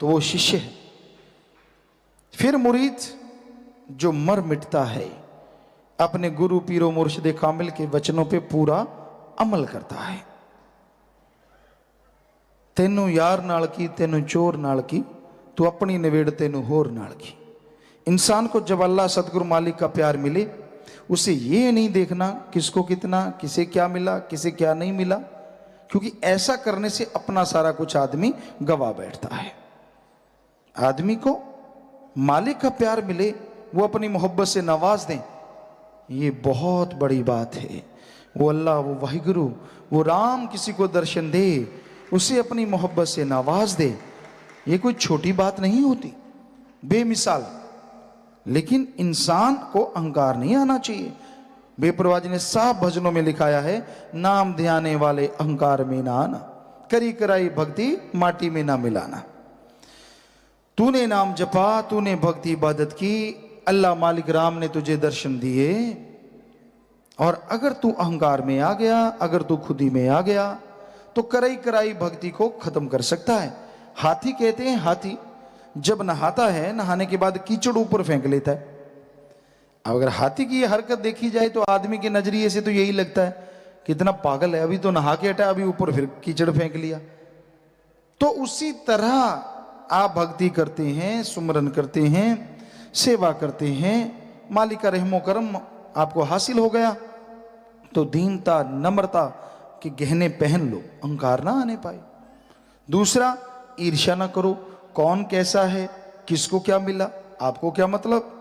तो वो शिष्य है। फिर मुरीद जो मर मिटता है, अपने गुरु पीरो मुर्शिद कामिल के वचनों पे पूरा अमल करता है। तेनू यार नाल की, तेनू चोर नाल की, तू अपनी नवेड़ तेनू होर नाल की। इंसान को जब अल्लाह सतगुरु मालिक का प्यार मिले, उसे ये नहीं देखना किसको कितना, किसे क्या मिला, किसे क्या नहीं मिला, क्योंकि ऐसा करने से अपना सारा कुछ आदमी गवा बैठता है। आदमी को मालिक का प्यार मिले, वो अपनी मोहब्बत से नवाज दें, ये बहुत बड़ी बात है। वो अल्लाह, वो वाहिगुरु, वो राम किसी को दर्शन दे, उसे अपनी मोहब्बत से नवाज दे, ये कोई छोटी बात नहीं होती, बेमिसाल। लेकिन इंसान को अहंकार नहीं आना चाहिए। बेपरवाह जी ने साफ भजनों में लिखाया है, नाम ध्याने वाले अहंकार में ना आना, करी कराई भक्ति माटी में ना मिलाना। तूने नाम जपा, तूने भक्ति इबादत की, अल्लाह मालिक राम ने तुझे दर्शन दिए, और अगर तू अहंकार में आ गया, अगर तू खुदी में आ गया, तो कराई कराई भक्ति को खत्म कर सकता है। हाथी कहते हैं, हाथी जब नहाता है, नहाने के बाद कीचड़ ऊपर फेंक लेता है। अगर हाथी की ये हरकत देखी जाए तो आदमी के नजरिए से तो यही लगता है कितना पागल है, अभी तो नहा के हटा, अभी ऊपर फिर कीचड़ फेंक लिया। तो उसी तरह आप भक्ति करते हैं, सुमरन करते हैं, सेवा करते हैं, मालिक का रहमो करम आपको हासिल हो गया, तो दीनता नम्रता के गहने पहन लो, अहंकार ना आने पाए। दूसरा, ईर्ष्या ना करो, कौन कैसा है, किसको क्या मिला, आपको क्या मतलब,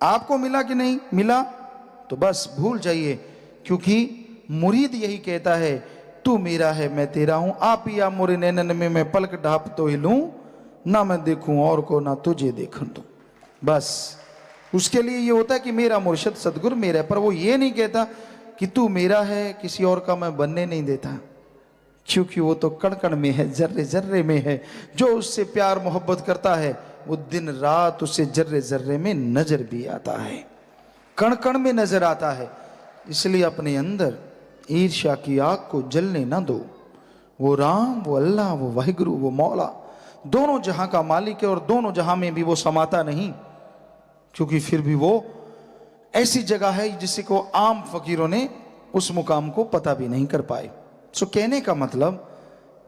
आपको मिला कि नहीं मिला तो बस भूल जाइए, क्योंकि मुरीद यही कहता है, तू मेरा है मैं तेरा हूं, आप या मोरे नैनन में मैं पलक ढाप तो हिलूं, ना मैं देखूं और को ना तुझे देखूं तू। बस उसके लिए ये होता है कि मेरा मुर्शिद सदगुरु मेरा है, पर वो ये नहीं कहता कि तू मेरा है, किसी और का मैं बनने नहीं देता, क्योंकि वो तो कण कण में है, जर्रे जर्रे में है। जो उससे प्यार मोहब्बत करता है वो दिन रात उससे जर्रे जर्रे में नजर भी आता है, कण कण में नजर आता है। इसलिए अपने अंदर ईर्ष्या की आग को जलने ना दो, वो राम, वो अल्लाह, वो वाहिगुरु, वो मौला दोनों जहां का मालिक है और दोनों जहां में भी वो समाता नहीं, क्योंकि फिर भी वो ऐसी जगह है जिसे को आम फकीरों ने उस मुकाम को पता भी नहीं कर पाए। सो कहने का मतलब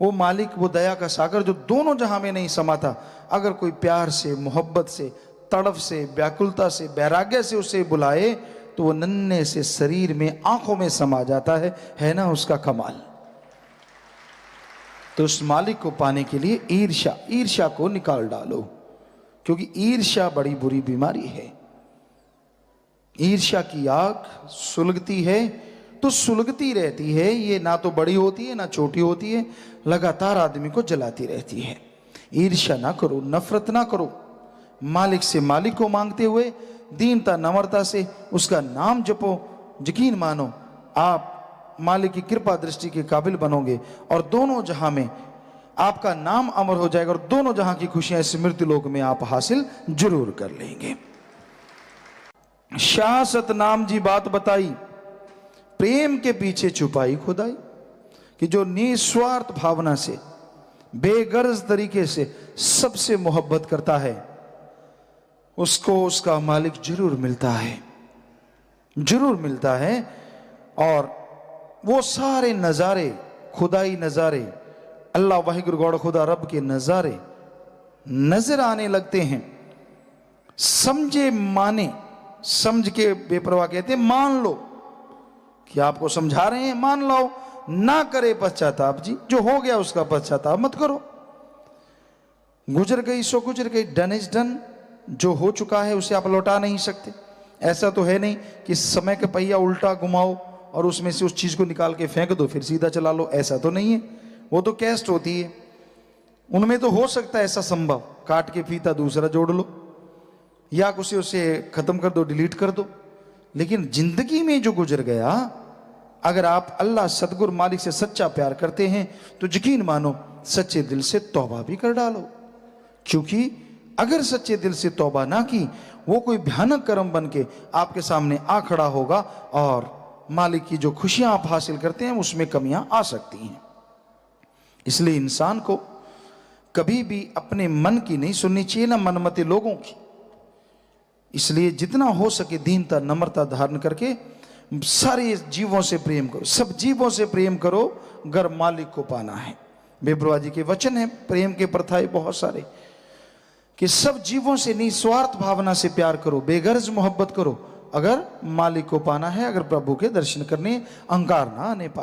वो मालिक, वो दया का सागर जो दोनों जहां में नहीं समाता, अगर कोई प्यार से, मोहब्बत से, तड़फ से, व्याकुलता से, वैराग्य से उसे बुलाए तो वो नन्हे से शरीर में, आंखों में समा जाता है ना उसका कमाल। तो उस मालिक को पाने के लिए ईर्ष्या को निकाल डालो, क्योंकि ईर्ष्या बड़ी बुरी बीमारी है। ईर्ष्या की आग सुलगती है तो सुलगती रहती है, ये ना तो बड़ी होती है ना छोटी होती है, लगातार आदमी को जलाती रहती है। ईर्ष्या ना करो, नफरत ना करो, मालिक से मालिक को मांगते हुए दीनता नम्रता से उसका नाम जपो। यकीन मानो आप मालिक की कृपा दृष्टि के काबिल बनोगे और दोनों जहां में आपका नाम अमर हो जाएगा और दोनों जहां की खुशियां इस मृत्यु लोक में आप हासिल जरूर कर लेंगे। शाह सतनाम जी बात बताई, प्रेम के पीछे छुपाई खुदाई, कि जो निस्वार्थ भावना से, बेगर्ज तरीके से सबसे मोहब्बत करता है उसको उसका मालिक जरूर मिलता है, जरूर मिलता है। और वो सारे नज़ारे, खुदाई नज़ारे, अल्लाह वाहिगुरु गौड़ खुदा रब के नज़ारे नजर आने लगते हैं। समझे माने, समझ के बेपरवाह कहते हैं मान लो कि आपको समझा रहे हैं, मान लो। ना करे पश्चाताप जी, जो हो गया उसका पश्चाताप मत करो। गुजर गई सो गुजर गई, डन इज डन। जो हो चुका है उसे आप लौटा नहीं सकते। ऐसा तो है नहीं कि समय का पहिया उल्टा घुमाओ और उसमें से उस चीज को निकाल के फेंक दो फिर सीधा चला लो, ऐसा तो नहीं है। वो तो कैस्ट होती है, उनमें तो हो सकता है ऐसा संभव, काट के फीता दूसरा जोड़ लो या कुछ उसे खत्म कर दो, डिलीट कर दो। लेकिन जिंदगी में जो गुजर गया, अगर आप अल्लाह सदगुरु मालिक से सच्चा प्यार करते हैं तो यकीन मानो सच्चे दिल से तौबा भी कर डालो, क्योंकि अगर सच्चे दिल से तौबा ना की वो कोई भयानक कर्म बन के आपके सामने आ खड़ा होगा और मालिक की जो खुशियां आप हासिल करते हैं उसमें कमियां आ सकती हैं। इसलिए इंसान को कभी भी अपने मन की नहीं सुननी चाहिए, ना मनमते लोगों की। इसलिए जितना हो सके दीनता नम्रता धारण करके सारे जीवों से प्रेम करो, सब जीवों से प्रेम करो अगर मालिक को पाना है। बेपरवाह जी के वचन है, प्रेम के प्रथाएं बहुत सारे, कि सब जीवों से निस्वार्थ भावना से प्यार करो, बेगर्ज मोहब्बत करो अगर मालिक को पाना है, अगर प्रभु के दर्शन करने अहंकार ना आने पाए।